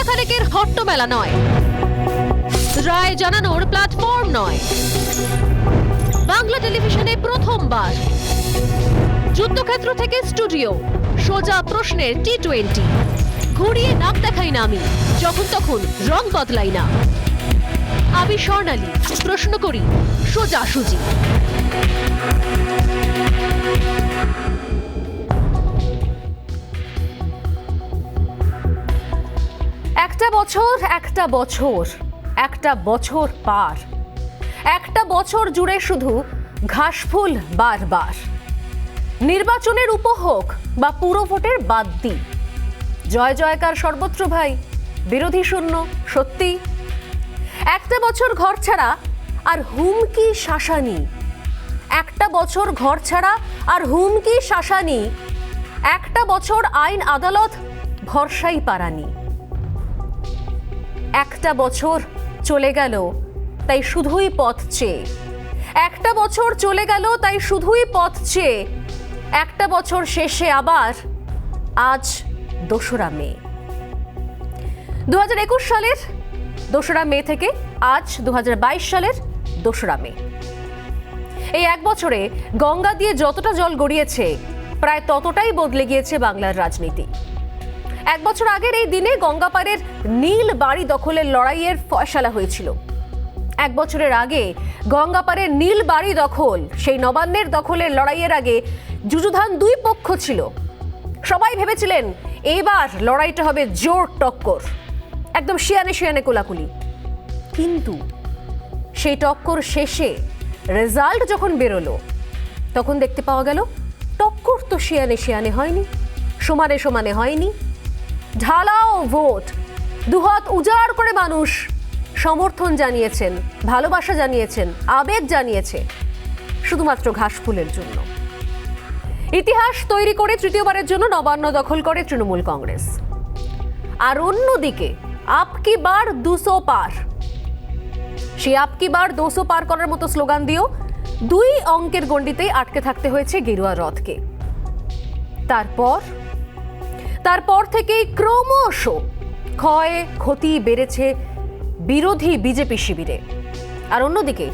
খানেকের হট্টমেলা নয়, রায় জানানোর প্ল্যাটফর্ম নয়, বাংলা টেলিভিশনে প্রথমবার যুদ্ধক্ষেত্র থেকে স্টুডিও, সোজা প্রশ্নের T20, ঘুরিয়ে নাক দেখাই না আমি, যখন তখন রং বদলাই না। আমি স্বর্ণালী, প্রশ্ন করি সোজা সুজি। একটা বছর পার, একটা বছর জুড়ে শুধু ঘাসফুল বারবার, নির্বাচনের উপভোগ বা পুরো ভোটের বাদ্যি, জয় জয়কার সর্বত্র ভাই, বিরোধী শূন্য সত্যি। একটা বছর ঘর ছাড়া আর হুমকি শাসানি, একটা বছর ঘর ছাড়া আর হুমকি শাসানি, একটা বছর আইন আদালত ভরসাই পারানি। একটা বছর চলে গেল তাই শুধুই পথ চেয়ে, একটা বছর চলে গেল তাই শুধুই পথ চেয়ে, একটা বছর শেষে আবার আজ 2রা মে। 2021 সালের 2রা মে থেকে আজ 2022 সালের 2রা মে। এই এক বছরে গঙ্গা দিয়ে যতটা জল গড়িয়েছে প্রায় ততটাই বদলে গিয়েছে বাংলার রাজনীতি। এক বছর আগের এই দিনে গঙ্গাপাড়ের নীল বাড়ি দখলের লড়াইয়ের ফয়সালা হয়েছিল। এক বছরের আগে গঙ্গাপাড়ের নীল বাড়ি দখল, সেই নবান্নের দখলের লড়াইয়ের আগে যুযুধান দুই পক্ষ ছিল। সবাই ভেবেছিলেন এবার লড়াইটা হবে জোর টক্কর, একদম শিয়ানে কোলাকুলি। কিন্তু সেই টক্কর শেষে রেজাল্ট যখন বেরোলো তখন দেখতে পাওয়া গেল টক্কর তো শিয়ানে হয়নি, সমানে হয়নি। ঢালাও ভোট, দুহাত উজাড় করে মানুষ সমর্থন জানিয়েছেন, ভালোবাসা জানিয়েছেন, আবেগ জানিয়েছে শুধুমাত্র ঘাসফুলের জন্য। ইতিহাস তৈরি করে তৃতীয়বারের জন্য নবান্ন দখল করে তৃণমূল কংগ্রেস। আর অন্যদিকে আপকি বার 200 পার, সেই আপকি বার 200 পার করার মতো স্লোগান দিয়েও 2 অঙ্কের গণ্ডিতেই আটকে থাকতে হয়েছে গেরুয়া রথকে। তারপর থেকেই ক্রমশ ক্ষয় ক্ষতি বেড়েছে বিরোধী বিজেপি শিবিরে। আর অন্যদিকে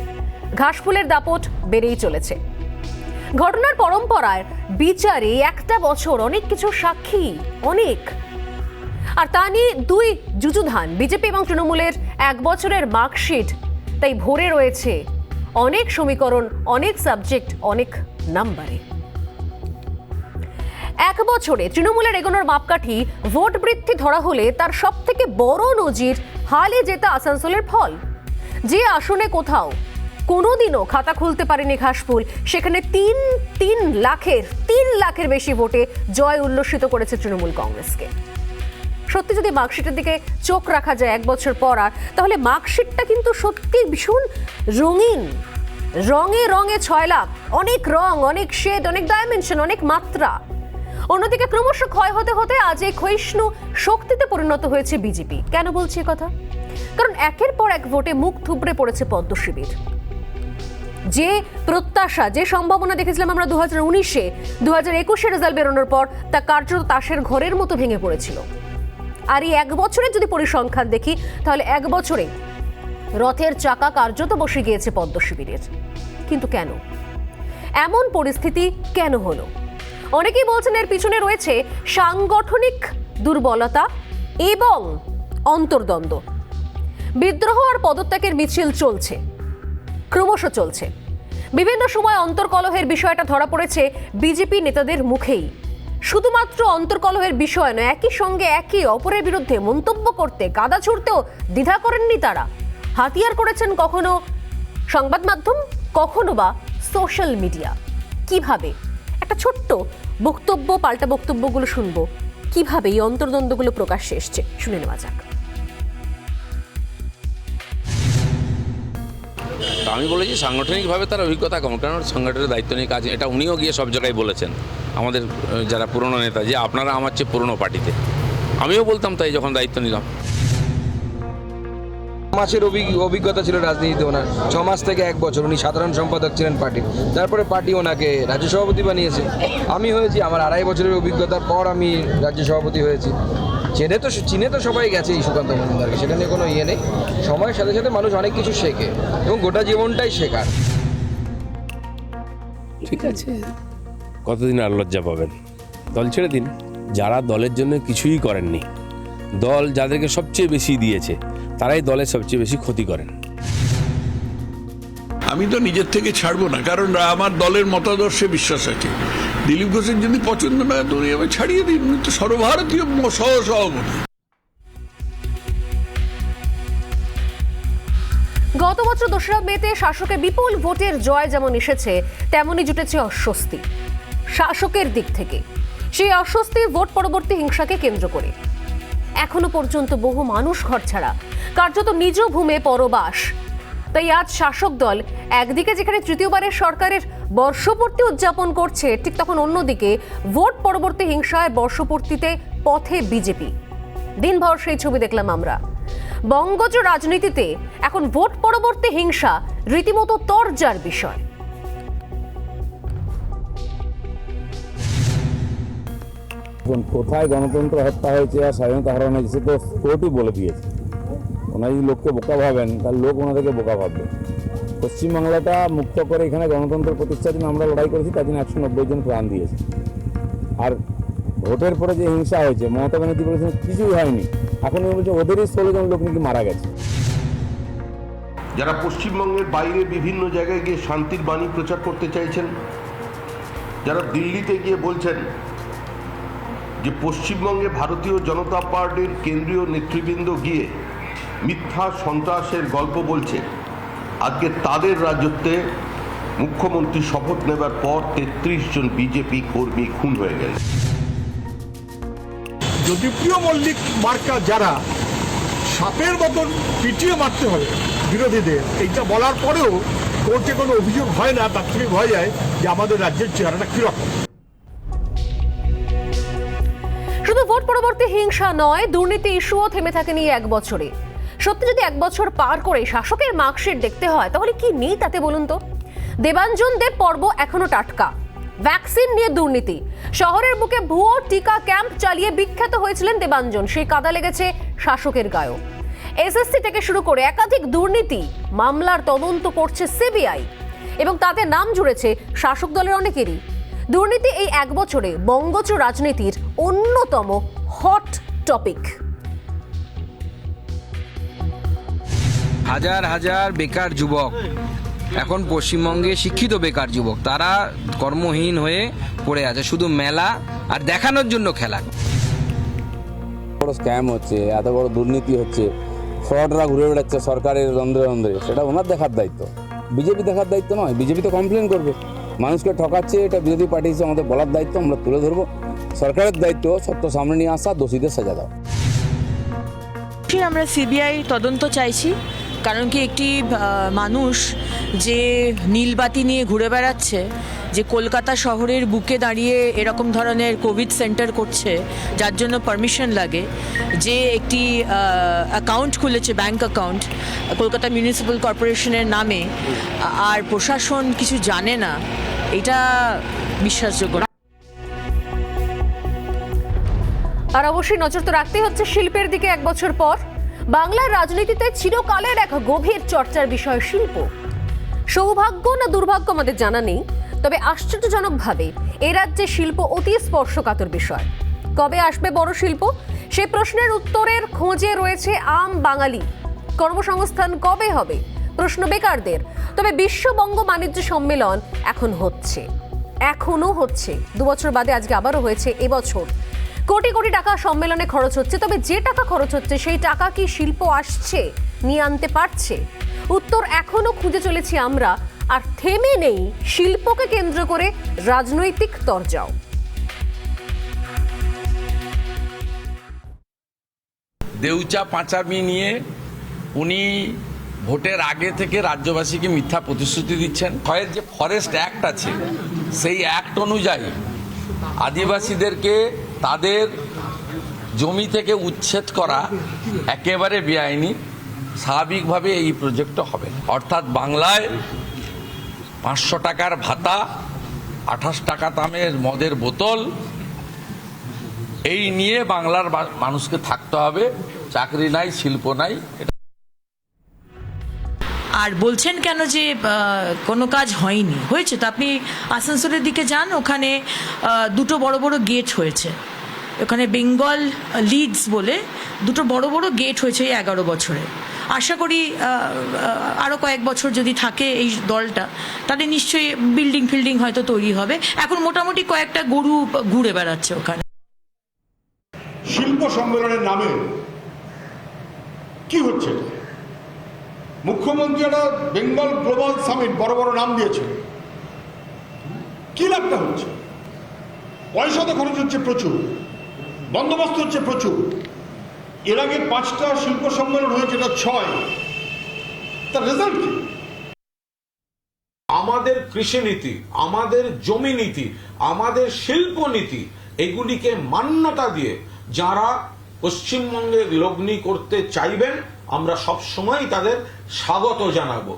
ঘাসফুলের দাপট বেড়েই চলেছে। ঘটনার পরম্পরায় বিচারে একটা বছর অনেক কিছু সাক্ষী, অনেক। আর তা নিয়ে 2 যুযুধান বিজেপি এবং তৃণমূলের এক বছরের মার্কশিট তাই ভরে রয়েছে অনেক সমীকরণ, অনেক সাবজেক্ট, অনেক নাম্বারে। এক বছরে তৃণমূলের এগোনোর মাপকাঠি ভোট বৃদ্ধি ধরা হলে তার সব থেকে বড় নজির হালে জেতা আসানসোলের ফল। যে আসনে কোথাও কোনোদিনও খাতা খুলতে পারেনি ঘাসফুল, সেখানে 3 লাখের বেশি ভোটে জয় উল্লসিত করেছে তৃণমূল কংগ্রেসকে। সত্যি যদি মার্কশিটের দিকে চোখ রাখা যায় এক বছর পর, তাহলে মার্কশিটটা কিন্তু সত্যি ভীষণ রঙিন, রঙে 6 লাখ, অনেক রং, অনেক শেড, অনেক ডাইমেনশন, অনেক মাত্রা। অন্যদিকে ক্রমশ ক্ষয় হতে হতে আজ এই ক্ষয়িষ্ণু শক্তিতে পরিণত হয়েছে বিজেপি। কেন বলছি কথা? কারণ একের পর এক ভোটে মুখ থুবড়ে পড়েছে পদ্ম শিবির। যে প্রত্যাশা, যে সম্ভাবনা দেখেছিলাম আমরা 2019-এ, 2021-এ রেজাল্ট বেরোনোর পর তা কার্যত তাসের ঘরের মতো ভেঙে পড়েছিল। আর এই এক বছরের যদি পরিসংখ্যান দেখি, তাহলে এক বছরে রথের চাকা কার্যত বসে গিয়েছে পদ্ম শিবিরের। কিন্তু কেন এমন পরিস্থিতি কেন হলো? অনেকেই বলছেন এর পিছনে রয়েছে সাংগঠনিক দুর্বলতা এবং অন্তর্দ্বন্দ্ব। বিদ্রোহ আর পদত্যাগের মিছিল চলছে, ক্রমশ চলছে। বিভিন্ন সময় অন্তর্কলহের বিষয়টা ধরা পড়েছে বিজেপি নেতাদের মুখেই। শুধুমাত্র অন্তর্কলহের বিষয় নয়, একই সঙ্গে একে অপরের বিরুদ্ধে মন্তব্য করতে, কাদা ছুড়তেও দ্বিধা করেননি তারা। হাতিয়ার করেছেন কখনো সংবাদ মাধ্যম, কখনো বা সোশ্যাল মিডিয়া। কিভাবে একটা ছোট্ট বক্তব্য, পাল্টা বক্তব্যগুলো শুনবো, কিভাবে এই অন্তর্দ্বন্দ্বগুলো প্রকাশ্যে এসছে, শুনে নেওয়া যাক। আমি বলেছি সাংগঠনিকভাবে তার অভিজ্ঞতা কম, কারণ সংগঠনের দায়িত্ব নিয়ে কাজ, এটা উনিও গিয়ে সব জায়গায় বলেছেন আমাদের যারা পুরনো নেতা, যে আপনারা আমার চেয়ে পুরনো পার্টিতে। আমিও বলতাম তাই যখন দায়িত্ব নিলাম। মাসের অভিজ্ঞতা ছিল রাজনীতিতে ওনার, 6 মাস থেকে 1 বছর উনি সাধারণ সম্পাদক ছিলেন পার্টির। তারপরে পার্টি ওনাকে রাজ্য সভাপতি বানিয়েছে। আমি হয়েছি, আমার 2.5 বছরের অভিজ্ঞতার পর আমি রাজ্য সভাপতি হয়েছি। চীনে তো সবাই গেছে এই সুকান্ত মজুমদারকে, সেটা নিয়ে কোনো ইয়ে নেই। সময়ের সাথে সাথে মানুষ অনেক কিছু শেখে এবং গোটা জীবনটাই শেখার। ঠিক আছে, কতদিন আর লজ্জা পাবেন? দল ছেড়ে দিন। যারা দলের জন্য কিছুই করেননি, দল যাদেরকে সবচেয়ে বেশি দিয়েছে, তারাই দলের সবচেয়ে বেশি ক্ষতি করেন। আমি তো নিজের থেকে ছাড়বো না, কারণ আমার দলের মতাদর্শে বিশ্বাস আছে। দিলীপ ঘোষের যদি পছন্দ না তো উনি আমি ছাড়িয়ে দিন, উনি তো সর্বভারতীয় সহসভাপতি। গত বছর 2রা মেতে শাসকের বিপুল ভোটের জয় যেমন এসেছে, তেমনই জুটেছে অস্বস্তি শাসকের দিক থেকে। সেই অস্বস্তি ভোট পরবর্তী হিংসাকে কেন্দ্র করে। এখনো পর্যন্ত বহু মানুষ ঘরছাড়া, কার্যত নিজ ভূমে পরবাস। তাই আজ শাসক দল একদিকে যেখানে তৃতীয়বারের সরকারের বর্ষপূর্তি উদযাপন করছে, ঠিক তখন অন্যদিকে ভোট পরবর্তী হিংসায় বর্ষপূর্তিতে পথে বিজেপি। দিনভর সেই ছবি দেখলাম আমরা। বঙ্গজ রাজনীতিতে এখন ভোট পরবর্তী হিংসা রীতিমতো তরজার বিষয়। কোথায় গণতন্ত্র হত্যা হয়েছে আর স্বাধীনতা হারানো হয়েছে তো কোর্টই বলে দিয়েছে। ওনারা যদি লোককে বোকা ভাবেন, তাহলে লোক ওনাদেরকে বোকা ভাববে। পশ্চিমবাংলাটা মুক্ত করে এখানে গণতন্ত্র প্রতিষ্ঠার জন্য আমরা লড়াই করেছি, তার জন্য 190 জন প্রাণ দিয়েছে। আর ভোটের পরে যে হিংসা হয়েছে, মমতা ব্যানার্জি বলেছেন কিছুই হয়নি, এখন বলছে ওদেরই 16 জন লোক নাকি মারা গেছে। যারা পশ্চিমবঙ্গের বাইরে বিভিন্ন জায়গায় গিয়ে শান্তির বাণী প্রচার করতে চাইছেন, যারা দিল্লিতে গিয়ে বলছেন যে পশ্চিমবঙ্গে ভারতীয় জনতা পার্টির কেন্দ্রীয় নেতৃবৃন্দ গিয়ে মিথ্যা সন্ত্রাসের গল্প বলছে, আজকে তাদের রাজত্বে মুখ্যমন্ত্রী শপথ নেবার পর 33 জন বিজেপি কর্মী খুন হয়ে গেল। জ্যোতিপ্রিয় মল্লিক মার্কা যারা সাপের মতন পিটিয়ে মারতে হবে বিরোধীদের, এইটা বলার পরেও কোর্টে কোনো অভিযোগ হয় না, তার থেকে ভয় যায় যে আমাদের রাজ্যের চেহারাটা কিরকম। শুধু ভোট পরবর্তী হিংসা নয়, দুর্নীতি ইস্যুও থেমে থাকেনি 1 বছরে। সত্যি যদি 1 বছর পার করে শাসকের মার্কশিট দেখতে হয়, তাহলে কি নেই তাতে বলুন তো? দেবাঞ্জন দেব পর্ব এখনো টাটকা। ভ্যাকসিন নিয়ে দুর্নীতি, শহরের বুকে ভুয়ো টিকা ক্যাম্প চালিয়ে বিখ্যাত হয়েছিলেন দেবাঞ্জন, সেই কাদা লেগেছে শাসকের গায়েও। এসএসসি থেকে শুরু করে একাধিক দুর্নীতি মামলার তদন্ত করছে সিবিআই, এবং তাতে নাম জুড়েছে শাসক দলের অনেকেরই। দুর্নীতি এই 1 বছরে বঙ্গজ রাজনীতির অন্যতম হট টপিক। হাজার হাজার বেকার যুবক এখন পশ্চিমবঙ্গে, শিক্ষিত বেকার যুবক, তারা কর্মহীন হয়ে পড়ে আছে, শুধু মেলা আর দেখানোর জন্য খেলা। বড় স্ক্যাম হচ্ছে, এত বড় দুর্নীতি হচ্ছে, ফ্রডরা ঘুরে বেড়াচ্ছে সরকারের রন্ধ্রে রন্ধ্রে, সেটা ওনার দেখার দায়িত্ব, বিজেপি দেখার দায়িত্ব নয়। বিজেপি তো কমপ্লেন করবে, মানুষকে ঠকাচ্ছে, এটা বিরোধী পার্টি হিসেবে আমাদের বলার দায়িত্ব, আমরা তুলে ধরবো। সরকারের দায়িত্ব সত্য সামনে নিয়ে আসা, দোষীদের সাজা দাও। আমরা সিবিআই তদন্ত চাইছি, কারণ কি একটি মানুষ যে নীলবাতি নিয়ে ঘুরে বেড়াচ্ছে, যে কলকাতা শহরের বুকে দাঁড়িয়ে এরকম ধরনের কোভিড সেন্টার করছে, যার জন্য পারমিশন লাগে, যে একটি অ্যাকাউন্ট খুলেছে, ব্যাংক অ্যাকাউন্ট কলকাতা মিউনিসিপ্যাল কর্পোরেশনের নামে, আর প্রশাসন কিছু জানে না, এটা বিশ্বাসযোগ্য না। আর অবশ্যই নজর তো রাখতেই হচ্ছে শিল্পের দিকে। 1 বছর পর বাংলার রাজনীতিতে চিরকালের এক গভীর চর্চার বিষয় শিল্প। সৌভাগ্য না দুর্ভাগ্য আমাদের জানা নেই, তবে আশ্চর্যজনকভাবে এ রাজ্যে শিল্প অতি স্পর্শকাতর বিষয়। কবে আসবে বড় শিল্প, সেই প্রশ্নের উত্তরের খোঁজে রয়েছে আম বাঙালি। কর্মসংস্থান কবে হবে, প্রশ্ন বেকারদের। তবে বিশ্ব বঙ্গ বাণিজ্য সম্মেলন এখনো হচ্ছে 2 বছর বাদে, আজকে আবারও হয়েছে এবছর। কোটি কোটি টাকা সম্মেলনে খরচ হচ্ছে, তবে যে টাকা খরচ হচ্ছে সেই টাকা কি শিল্প আসছে, নিয়ে আনতে পারছে? উত্তর এখনো খুঁজে চলেছি আমরা। আর থেমে নেই শিল্পকে কেন্দ্র করে রাজনৈতিক তরজাও। দেউচা পাঁচামি নিয়ে উনি ভোটের আগে থেকে রাজ্যবাসীকে মিথ্যা প্রতিশ্রুতি দিচ্ছেন। যে ফরেস্ট অ্যাক্ট আছে, সেই অ্যাক্ট অনুযায়ী আদিবাসীদেরকে তাদের জমি থেকে উচ্ছেদ করা একেবারে বেআইনি। স্বাভাবিকভাবে এই প্রজেক্টটা হবে না। অর্থাৎ বাংলায় 500 টাকার ভাতা, 28 টাকা দামের মদের বোতল, এই নিয়ে বাংলার মানুষকে থাকতে হবে, চাকরি নাই, শিল্প নাই। আর বলছেন কেন যে কোনো কাজ হয়নি? হয়েছে তো। আপনি আসানসোলের দিকে যান, ওখানে দুটো বড় বড় গেট হয়েছে। ওখানে বেঙ্গল লিডস বলে দুটো বড় বড় গেট হয়েছে এই 11 বছরে। আশা করি আরও কয়েক বছর যদি থাকে এই দলটা, তাহলে নিশ্চয়ই বিল্ডিং ফিল্ডিং হয়তো তৈরি হবে। এখন মোটামুটি কয়েকটা গরু ঘুরে বেড়াচ্ছে ওখানে। শিল্প সম্মেলনের নামে কি হচ্ছে? মুখ্যমন্ত্রীরা বেঙ্গল গ্লোবাল সামিট বড় বড় নাম দিয়েছে, কি লাভটা হচ্ছে? পয়সা তো খরচ হচ্ছে প্রচুর, বন্দোবস্ত হচ্ছে প্রচুর। এর আগে 5টা শিল্প সম্মেলন হয়েছে, এটা 6। তার রেজাল্ট কি? আমাদের কৃষি নীতি, আমাদের জমি নীতি, আমাদের শিল্প নীতি, এগুলিকে মান্যতা দিয়ে যারা পশ্চিমবঙ্গে লগ্নি করতে চাইবেন, আমরা সবসময় তাদের স্বাগত জানাবো।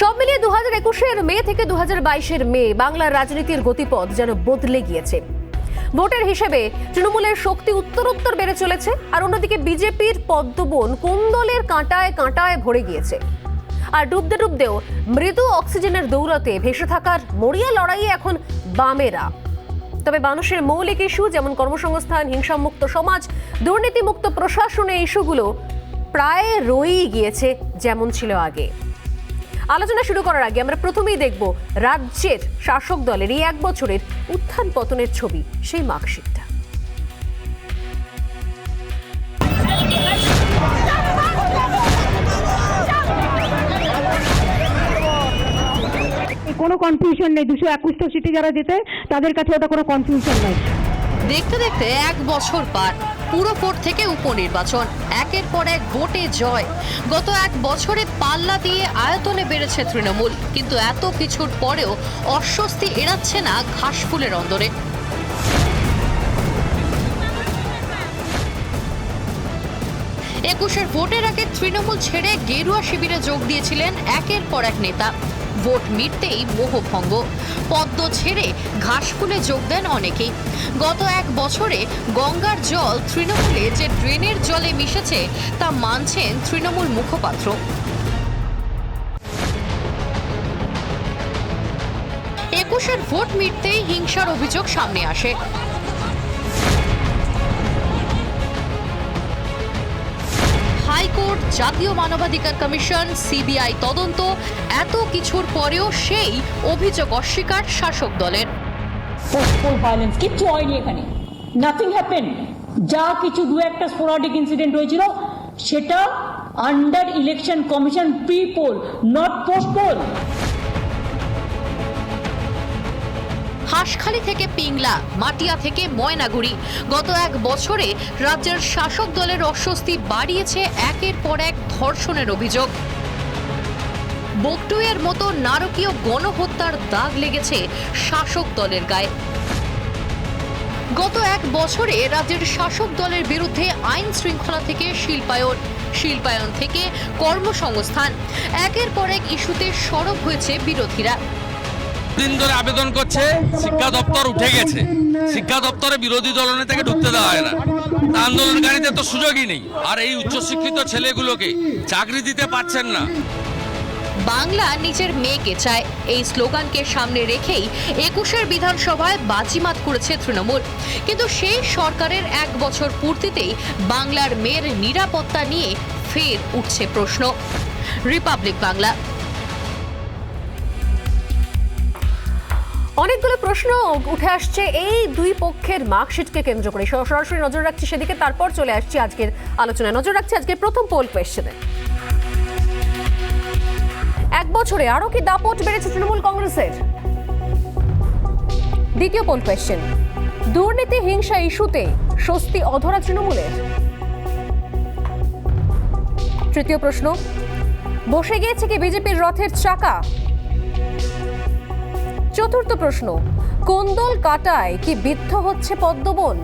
সব মিলিয়ে 2021-এর মে থেকে 2022-এর মে বাংলার রাজনীতির গতিপথ যেন বদলে গিয়েছে। ভোটের হিসেবে তৃণমূলের শক্তি উত্তরোত্তর বেড়ে চলেছে, আর অন্যদিকে বিজেপির পদ্মবন কোন দলের কাঁটায় কাঁটায় ভরে গিয়েছে। আর ডুবতে ডুবতেও মৃদু অক্সিজেনের দৌলতে ভেসে থাকার মরিয়া লড়াইয়ে এখন বামেরা। তবে মানুষের মৌলিক ইস্যু যেমন কর্মসংস্থান, হিংসামুক্ত সমাজ, দুর্নীতিমুক্ত প্রশাসনের ইস্যুগুলো প্রায় রয়েই গিয়েছে যেমন ছিল আগে। আলোচনা শুরু করার আগে আমরা প্রথমেই দেখব রাজ্যের শাসক দলের এই 1 বছরের উত্থান পতনের ছবি, সেই মার্কশিটটা। কোনো কনফিউশন নেই। 221 সিটে যারা যেতে তাদের কাছে ওটা কোনো কনফিউশন নাই। দেখতে দেখতে 1 বছর পার, পুরো ভোট থেকে উপনির্বাচন, একের পর এক ভোটে জয়। গত 1 বছরে পাল্লা দিয়ে আয়তনে বেড়েছে তৃণমূল, কিন্তু এত কিছুর পরেও অস্বস্তি এড়াচ্ছে না ঘাসফুলের অন্দরে। একুশের ভোটের আগে তৃণমূল ছেড়ে গেরুয়া শিবিরে যোগ দিয়েছিলেন একের পর এক নেতা। ভোট মিটতেই মোহভঙ্গ, পদ্ম ছেড়ে ঘাসফুলে যোগ দেন অনেকেই। গত 1 বছরে গঙ্গার জল তৃণমূলে যে ড্রেনের জলে মিশেছে তা মানছেন তৃণমূল মুখপাত্র। একুশের ভোট মিটতেই হিংসার অভিযোগ সামনে আসে। হাইকোর্ট, জাতীয় মানবাধিকার কমিশন, সিবিআই তদন্ত, এত কিছুর পরেও সেই অভিযোগ অস্বীকার শাসক দলের। পোস্টপোল ভায়োলেন্স কিচ্ছু হয়নি এখানে, নাথিং হ্যাপেন। যা কিছু 2-1টা স্পোরাডিক ইনসিডেন্ট হয়েছিল সেটা under election commission pre poll, not post poll. Hanskhali থেকে পিংলা, মাটিয়া থেকে ময়নাগুড়ি, গত 1 বছরে রাজ্যের শাসক দলের অস্বস্তি বাড়িয়েছে একের পর এক ধর্ষণের অভিযোগ। বকটুয়ের মতো নারকীয় গণহত্যার দাগ লেগেছে শাসক দলের গায়ে। গত 1 বছরে রাজ্যের শাসক দলের বিরুদ্ধে আইন শৃঙ্খলা থেকে শিল্পায়ন, শিল্পায়ন থেকে কর্মসংস্থান, একের পর এক ইস্যুতে সরব হয়েছে বিরোধীরা। দিন ধরে আবেদন করছে, শিক্ষা দপ্তর উঠে গেছে, শিক্ষা দপ্তরে বিরোধী দলনেতাকে ঢুকতে দেওয়া হয় না, আন্দোলনকারীদের তো সুযোগই নেই। আর এই উচ্চশিক্ষিত ছেলেগুলোকে চাকরি দিতে পারছেন না। বাংলা নিজের মেয়েকে চায়, এই স্লোগানকে সামনে রেখেই 21-এর বিধানসভায় বাজিমাত করেছে তৃণমূল। কিন্তু সেই সরকারের 1 বছর পূর্তিতেই বাংলার মেয়ের নিরাপত্তা নিয়ে ফের উঠছে প্রশ্ন। রিপাবলিক বাংলা। অনেকগুলো প্রশ্ন উঠে আসছে এই দুই পক্ষের মার্কশিটকে কেন্দ্র করে। সরাসরি নজর রাখছি সেদিকে, তারপর চলে আসছি আজকের আলোচনায়। নজর রাখছি আজকের প্রথম পোল কোয়েশ্চেনে। 1 বছরে আরো কি দাপট বেড়েছে তৃণমূল কংগ্রেসের? দ্বিতীয় পোল কোয়েশ্চেন, দুর্নীতি হিংসা ইস্যুতে স্বস্তি অধরা তৃণমূলের? তৃতীয় প্রশ্ন, বসে গিয়েছে কি বিজেপির রথের চাকা? চতুর্থ প্রশ্ন, কোন দল কাটায় কি বিদ্ধ হচ্ছে পদ্মবন?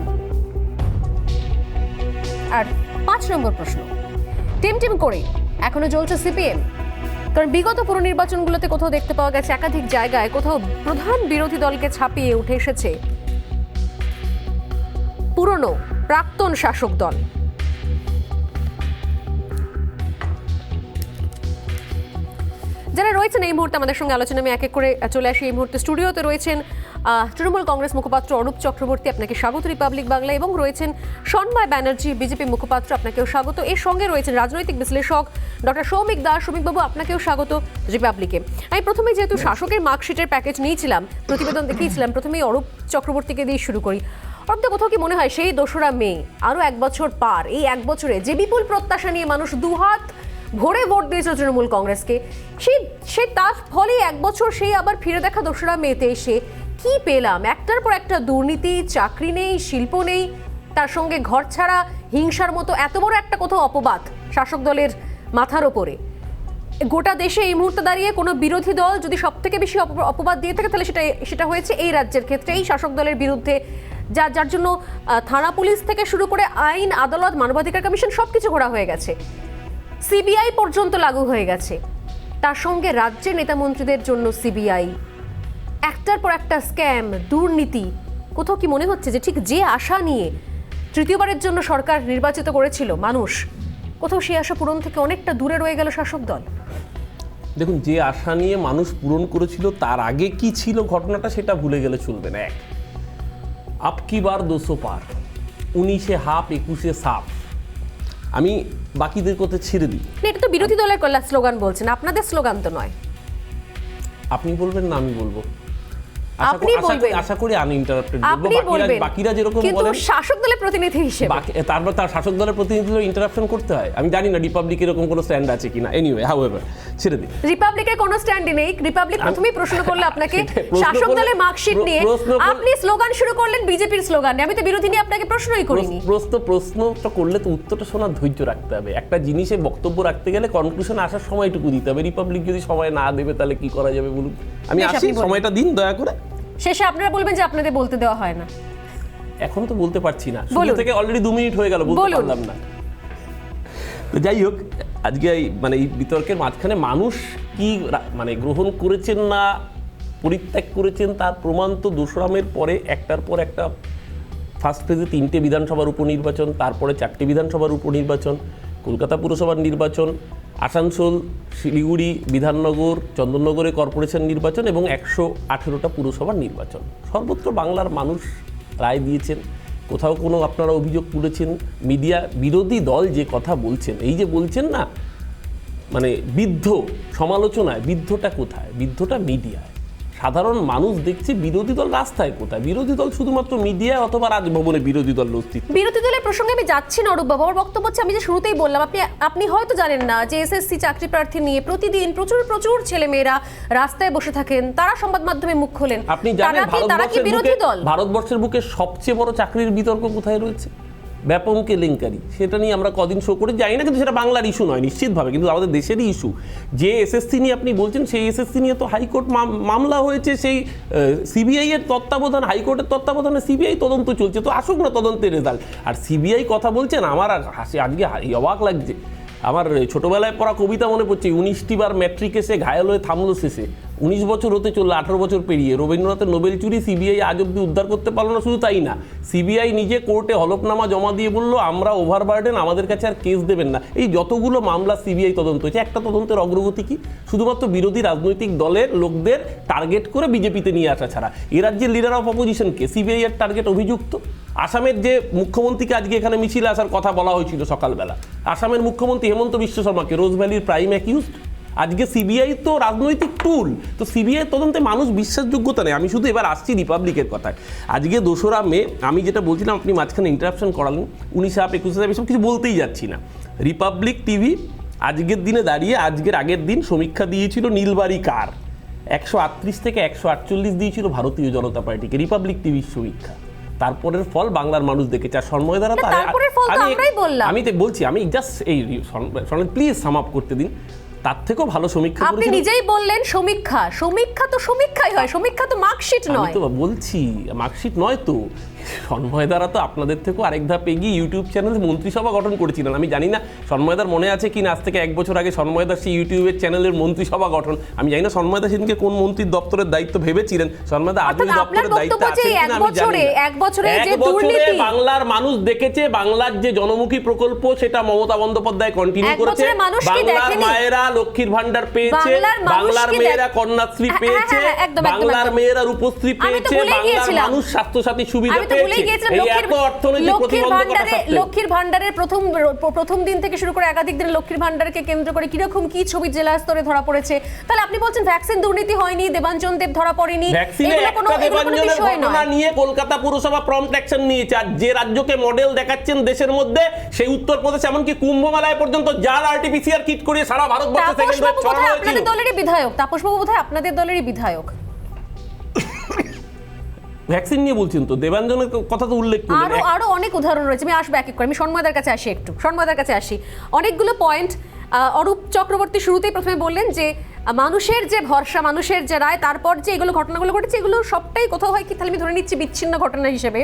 আর 5 নম্বর প্রশ্ন, টিম করে এখনো জ্বলছে সিপিএম। কারণ বিগত পুর নির্বাচনগুলোতে কোথাও দেখতে পাওয়া গেছে একাধিক জায়গায় কোথাও প্রধান বিরোধী দলকে ছাপিয়ে উঠে এসেছে পুরনো প্রাক্তন শাসক দল। যারা রয়েছেন এই মুহূর্তে আমাদের সঙ্গে আলোচনা, আমি এক এক করে চলে আসি। এই মুহূর্তে স্টুডিওতে রয়েছেন তৃণমূল কংগ্রেস মুখপাত্র অরূপ চক্রবর্তী, আপনাকে স্বাগত রিপাবলিক বাংলা, এবং রয়েছেন সন্ময় ব্যানার্জি বিজেপি মুখপাত্র, আপনাকেও স্বাগত। এর সঙ্গে রয়েছেন রাজনৈতিক বিশ্লেষক ডক্টর সৌমিক দাস। সৌমিকবাবু, আপনাকেও স্বাগত রিপাবলিকে। আমি প্রথমেই যেহেতু শাসকের মার্কশিটের প্যাকেজ নিয়েছিলাম, প্রতিবেদন দেখিয়েছিলাম, প্রথমেই অরূপ চক্রবর্তীকে দিয়ে শুরু করি। অরূপ, কোথাও কি মনে হয় সেই 2রা মে আরও 1 বছর পার, এই 1 বছরে যে বিপুল প্রত্যাশা নিয়ে মানুষ দুহাত ভরে ভোট দিয়েছে তৃণমূল কংগ্রেসকে, সেই তার ফলে 1 বছর সেই আবার ফিরে দেখা 2রা মেতে এসে কি পেলাম? একটার পর একটা দুর্নীতি, চাকরি নেই, শিল্প নেই, তার সঙ্গে ঘর ছাড়া হিংসার মতো এত বড় একটা কোথাও অপবাদ শাসক দলের মাথার ওপরে। গোটা দেশে এই মুহূর্তে দাঁড়িয়ে কোনো বিরোধী দল যদি সব থেকে বেশি অপবাদ দিয়ে থাকে, তাহলে সেটা হয়েছে এই রাজ্যের ক্ষেত্রে এই শাসক দলের বিরুদ্ধে, যার জন্য থানা পুলিশ থেকে শুরু করে আইন, আদালত, মানবাধিকার কমিশন সবকিছু ঘোরা হয়ে গেছে, সিবিআই পর্যন্ত লাগু হয়ে গেছে। তার সঙ্গে রাজ্যের নেতামন্ত্রীদের জন্য সিবিআই, একটার পর একটা স্ক্যাম, দুর্নীতি। কোথাও কি মনে হচ্ছে যে ঠিক যে আশা নিয়ে তৃতীয়বারের জন্য সরকার নির্বাচিত করেছিল মানুষ, কোথাও সেই আশা পূরণ থেকে অনেকটা দূরে রয়ে গেল শাসক দল? দেখুন, যে আশা নিয়ে মানুষ পূরণ করেছিল তার আগে কি ছিল ঘটনাটা সেটা ভুলে গেলে চলবে না। এক, আপ কি বার 200 পার, 19-এ হাফ 21-এ সাফ। আমি বাকিদের কথা ছেড়ে দিই। এটা তো বিরোধী দলের স্লোগান বলছেন, আপনাদের স্লোগান তো নয়। আপনি বলবেন না আমি বলবো? আপনি বলবেন, আশা করি আনইন্টারাপ্টেড আপনি বলবেন, বাকিরা যেরকম কিন্তু বলেন শাসক দলের প্রতিনিধি হিসেবে তারপর তার শাসক দলের প্রতিনিধি ইন্টারাপশন করতে হয়। আমি জানি না রিপাবলিক এরকম কোনো স্ট্যান্ড আছে কিনা। এনিওয়ে, হাউএভার, ছেড়ে দিই। রিপাবলিকের কোনো স্ট্যান্ডই নেই। রিপাবলিক প্রথমেই প্রশ্ন করলে আপনাকে শাসক দলের মার্কশিট নিয়ে, আপনি স্লোগান শুরু করলেন বিজেপির স্লোগান। আমি তো বিরোধী নিয়ে আপনাকে প্রশ্নই করিনি। প্রশ্নটা করলে তো উত্তরটা শোনার ধৈর্য রাখতে হবে। একটা জিনিসে বক্তব্য রাখতে গেলে কনক্লুশনে আসার সময়টুকু দিতে হবে। রিপাবলিক যদি সময় না দেবে তাহলে কি করা যাবে বলুন? আমি আসি, সময়টা দিন দয়া করে। শেষে আপনারা বলবেন যে আপনাদের বলতে দেওয়া হয় না। এখন তো বলতে পারছি না, শুরু থেকে অলরেডি 2 মিনিট হয়ে গেল, বলতে পারলাম না। তো যাই হোক, আজকে এই বিতর্কের মাঝখানে মানুষ কি গ্রহণ করেছেন না পরিত্যাগ করেছেন তার প্রমাণ তো 2রা মের পরে একটার পর একটা ফার্স্ট ফেজে 3টে বিধানসভার উপনির্বাচন, তারপরে 4টে বিধানসভার উপনির্বাচন, কলকাতা পুরসভার নির্বাচন, আসানসোল, শিলিগুড়ি, বিধাননগর, চন্দননগরে কর্পোরেশন নির্বাচন এবং 118টা পুরসভার নির্বাচন। সর্বত্র বাংলার মানুষ রায় দিয়েছেন। কোথাও কোনো আপনারা অভিযোগ তুলেছেন, মিডিয়া বিরোধী দল যে কথা বলছেন, এই যে বলছেন না বিদ্ধ সমালোচনায়, বিদ্ধটা কোথায়? বিদ্ধটা মিডিয়ায়। সাধারণ মানুষ দেখছে বিরোধী দল রাস্তায় কোথায়? বিরোধী দল শুধুমাত্র মিডিয়ায় অথবা রাজভবনে বিরোধী দল অস্তিত্ব। বিরোধী দলের প্রসঙ্গে আমি যাচ্ছি না অরূপ বাবু, আমার বক্তব্য হচ্ছে, আমি যে শুরুতেই বললাম, আপনি হয়তো জানেন না যে এসএসসি চাকরি প্রার্থী নিয়ে প্রতিদিন প্রচুর ছেলেমেয়েরা রাস্তায় বসে থাকেন, তারা সংবাদ মাধ্যমে মুখ খোলেন। আপনি জানেন ভারতবর্ষের বুকে সবচেয়ে বড় চাকরির বিতর্ক কোথায় রয়েছে? ব্যাপক কেলেঙ্কারি। সেটা নিয়ে আমরা কদিন শো করে যাই না, কিন্তু সেটা বাংলার ইস্যু নয় নিশ্চিতভাবে, কিন্তু আমাদের দেশেরই ইস্যু। যে এসএসসি নিয়ে আপনি বলছেন, সেই এসএসসি নিয়ে তো হাইকোর্ট মামলা হয়েছে, সেই সিবিআই এর তত্ত্বাবধান, হাইকোর্টের তত্ত্বাবধানে সিবিআই তদন্ত চলছে। তো আসুক না তদন্তের রেজাল্ট। আর সিবিআই কথা বলছেন, আমার হাসি আজকে অবাক লাগছে। আমার ছোটবেলায় পড়া কবিতা মনে পড়ছে, 19টি বার ম্যাট্রিক এসে ঘায়াল হয়ে থামলো শেষে। 19 বছর হতে চললো, 18 বছর পেরিয়ে। রবীন্দ্রনাথের নোবেল চুরি সিবিআই আজ অব্দি উদ্ধার করতে পারলো না। শুধু তাই না, সিবিআই নিজে কোর্টে হলফনামা জমা দিয়ে বললো আমরা ওভারবার্ডেন, আমাদের কাছে আর কেস দেবেন না। এই যতগুলো মামলা সিবিআই তদন্ত হয়েছে, একটা তদন্তের অগ্রগতি কি? শুধুমাত্র বিরোধী রাজনৈতিক দলের লোকদের টার্গেট করে বিজেপিতে নিয়ে আসা ছাড়া। এ রাজ্যের লিডার অফ অপোজিশনকে সিবিআই এর টার্গেট অভিযুক্ত। আসামের যে মুখ্যমন্ত্রীকে আজকে এখানে মিছিলে আসার কথা বলা হয়েছিল সকালবেলা, আসামের মুখ্যমন্ত্রী হেমন্ত বিশ্ব শর্মাকে রোজ ভ্যালির প্রাইম অ্যাকিউজড। আজকে সিবিআই তো রাজনৈতিক টুল। তো সিবিআই তদন্তে মানুষ বিশ্বাসযোগ্যতা নেই। আমি শুধু এবার আসছি রিপাবলিকের কথায়। আজকে 2রা মে, আমি যেটা বলছিলাম, আপনি মাঝখানে ইন্টারাপশন করালেন, 19 হাফ 21 হাফ এসব কিছু বলতেই যাচ্ছি না। রিপাবলিক টিভি আজকের দিনে দাঁড়িয়ে, আজকের আগের দিন সমীক্ষা দিয়েছিল নীলবাড়ি কার, 138 থেকে 148 দিয়েছিল ভারতীয় জনতা পার্টিকে। রিপাবলিক টিভির সমীক্ষা, তারপরের ফল বাংলার মানুষ দেখেছে। আর সন্ময় দ্বারা আমি বলছি, আমি জাস্ট এই প্লিজ সাম আপ করতে দিন। তার থেকেও ভালো সমীক্ষা আপনি করেছিল। নিজেই বললেন সমীক্ষা, সমীক্ষা তো সমীক্ষাই হয়, সমীক্ষা তো মার্কশিট আমি নয়। তো বলছি মার্কশিট নয় তো। সন্ময়দারা তো আপনাদের থেকেও আরেক ধাপ এগিয়ে ইউটিউব চ্যানেলে মন্ত্রিসভা গঠন করেছিলেন। আমি জানি না সন্ময়দার মনে আছে কি না, আজ থেকে 1 বছর আগে সন্ময়দার সেই ইউটিউবের চ্যানেলের মন্ত্রিসভা গঠন, আমি জানি না সন্ময়দা সেদিনকে কোন মন্ত্রীর দপ্তরের দায়িত্ব ভেবেছিলেন। সন্ময়দা আদৌ অর্থাৎ দপ্তরের আপনার দায়িত্ব বক্তব্য আছে যে কিনা আমি জানি না। এক বছরে যে 1 বছরে দুর্নীতি, বাংলার মানুষ দেখেছে বাংলার যে জনমুখী প্রকল্প সেটা মমতা বন্দ্যোপাধ্যায় কন্টিনিউ 1 করেছে। বছরে মানুষ কি বাংলার দেখেনি? মায়েরা লক্ষ্মীর ভান্ডার পেয়েছে, বাংলার মানুষ বাংলার কি মেয়েরা কন্যাশ্রী হ্যাঁ, পেয়েছে, হ্যাঁ, একদম, একদম, বাংলার একদম। মেয়েরা রূপশ্রী আমি তো পেয়েছে, ভুলেই বাংলার গিয়েছিলাম। মানুষ স্বাস্থ্যসাথী সুবিধা আমি তো ভুলেই পেয়েছে। গিয়েছিলাম এই এত অর্থনৈতিক প্রতিবন্ধকতা সত্ত্বেও লক্ষ্মীর ভান্ডারের প্রথম দিন থেকে শুরু করে একাধিক দিন লক্ষ্মীর ভান্ডারকে কেন্দ্র করে কিরকম কি ছবি জেলা স্তরে ধরা পড়েছে। তাহলে আপনি বলছেন ভ্যাকসিন দুর্নীতি হয়নি, দেবাঞ্জন দেব ধরা পড়েনি, ভ্যাকসিনে এগুলো কোনো একটা দেবাঞ্জনের বিষয় ঘটনা নয়। নিয়ে কলকাতা পুরসভা প্রম্পট অ্যাকশন নিয়েছে। আর যে রাজ্যকে মডেল দেখাচ্ছেন দেশের মধ্যে সেই উত্তরপ্রদেশ, এমনকি কুম্ভ মেলায় পর্যন্ত জাল আরটিপিসিআর কিট করিয়ে সারা ভারতবর্ষে সেকেন্ড ওয়েভ তাপসবাবু ছড়ানো বোধহয় হয়েছিল। আপনাদের দলেরই বিধায়ক, তাপসবাবু বোধহয় আপনাদের দলেরই বিধায়ক। ভ্যাকসিন নিয়ে বলছেন তো, দেবাঞ্জনের কথা তো উল্লেখ করলেন। আরো অনেক উদাহরণ রয়েছে, আমি আসবো এক এক করে। আমি সন্ময়দার কাছে আসি, একটু সন্ময়দার কাছে আসি। অনেকগুলো পয়েন্ট অরূপ চক্রবর্তী শুরুতেই প্রথমে বললেন যে মানুষের যে ভরসা, মানুষের যে রায়, তারপর যে এগুলো ঘটনাগুলো ঘটেছে এগুলো সবটাই কোথাও হয় কি, তাহলে আমি ধরে নিচ্ছি বিচ্ছিন্ন ঘটনা হিসেবে।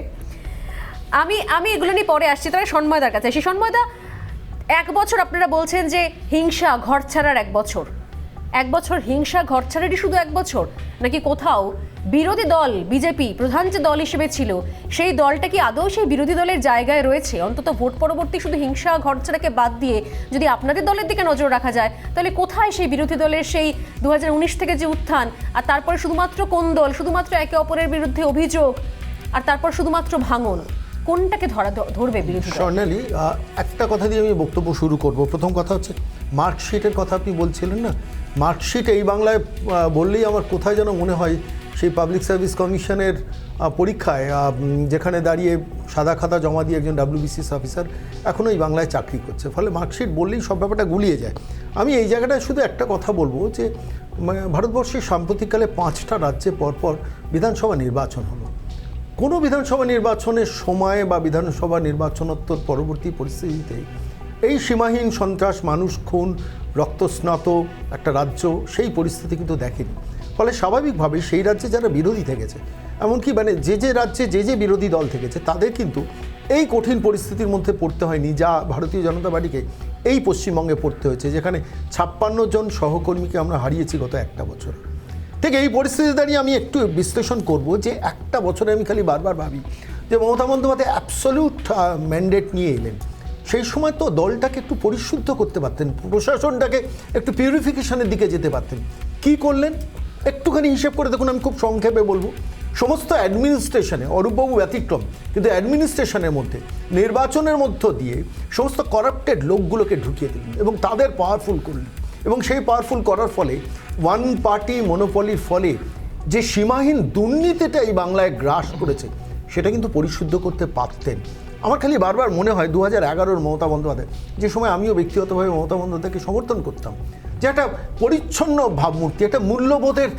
আমি এগুলো নিয়ে পরে আসছি। তবে সন্ময়দার কাছে আসি। সন্ময়দা, 1 বছর আপনারা বলছেন যে হিংসা ঘর ছাড়ার 1 বছর, 1 বছর হিংসা ঘর ছাড়ারই শুধু 1 বছর, নাকি কোথাও বিরোধী দল বিজেপি প্রধান যে দল হিসেবে ছিল সেই দলটা কি আদৌ সেই বিরোধী দলের জায়গায় রয়েছে? অন্তত ভোট পরবর্তী শুধু হিংসা ঘর ছাড়াকে বাদ দিয়ে যদি আপনাদের দলের দিকে নজর রাখা যায়, তাহলে কোথায় সেই বিরোধী দলের সেই 2019 থেকে যে উত্থান, আর তারপরে শুধুমাত্র কোন্দল, শুধুমাত্র একে অপরের বিরুদ্ধে অভিযোগ, আর তারপর শুধুমাত্র ভাঙন, কোনটাকে ধরবে বিরোধী দল? স্বর্ণালী, একটা কথা দিয়ে আমি বক্তব্য শুরু করব। প্রথম কথা হচ্ছে মার্কশিটের কথা আপনি বলছিলেন না, মার্কশিট এই বাংলায় বললেই আমার কোথায় যেন মনে হয় সেই পাবলিক সার্ভিস কমিশনের পরীক্ষায় যেখানে দাঁড়িয়ে সাদা খাতা জমা দিয়ে একজন WBCS অফিসার এখনও এই বাংলায় চাকরি করছে। ফলে মার্কশিট বললেই সব ব্যাপারটা গুলিয়ে যায়। আমি এই জায়গাটায় শুধু একটা কথা বলবো যে ভারতবর্ষের সাম্প্রতিককালে 5টা রাজ্যে পরপর বিধানসভা নির্বাচন হলো। কোনো বিধানসভা নির্বাচনের সময় বা বিধানসভা নির্বাচনোত্তর পরবর্তী পরিস্থিতিতে এই সীমাহীন সন্ত্রাস, মানুষ খুন, রক্তস্নাত একটা রাজ্য সেই পরিস্থিতি কিন্তু দেখেনি। ফলে স্বাভাবিকভাবেই সেই রাজ্যে যারা বিরোধী থেকেছে, এমনকি যে রাজ্যে যে বিরোধী দল থেকেছে, তাদের কিন্তু এই কঠিন পরিস্থিতির মধ্যে পড়তে হয়নি যা ভারতীয় জনতা পার্টিকে এই পশ্চিমবঙ্গে পড়তে হয়েছে, যেখানে 56 জন সহকর্মীকে আমরা হারিয়েছি গত 1টা বছর। ঠিক এই পরিস্থিতি দাঁড়িয়ে আমি একটু বিশ্লেষণ করব যে 1টা বছরে আমি খালি বারবার ভাবি যে মমতা বন্দ্যোপাধ্যায় অ্যাবসলিউট ম্যান্ডেট নিয়ে এলেন, সেই সময় তো দলটাকে একটু পরিশুদ্ধ করতে পারতেন, প্রশাসনটাকে একটু পিউরিফিকেশনের দিকে যেতে পারতেন। কি করলেন একটুখানি হিসেব করে দেখুন। আমি খুব সংক্ষেপে বলবো, সমস্ত অ্যাডমিনিস্ট্রেশনে, অরূপবাবু ব্যতিক্রম, কিন্তু অ্যাডমিনিস্ট্রেশনের মধ্যে নির্বাচনের মধ্য দিয়ে সমস্ত করাপ্টেড লোকগুলোকে ঢুকিয়ে দিলেন এবং তাদের পাওয়ারফুল করলেন। এবং সেই পাওয়ারফুল করার ফলে ওয়ান পার্টি মনোপলির ফলে যে সীমাহীন দুর্নীতিটা এই বাংলায় গ্রাস করেছে সেটা কিন্তু পরিশুদ্ধ করতে পারতেন। আমার খালি বারবার মনে হয় 2011-র মমতা বন্দ্যোপাধ্যায়, যে সময় আমিও ব্যক্তিগতভাবে মমতা বন্দ্যোপাধ্যায়কে সমর্থন করতাম, যে একটা পরিচ্ছন্ন ভাবমূর্তি, একটা মূল্যবোধের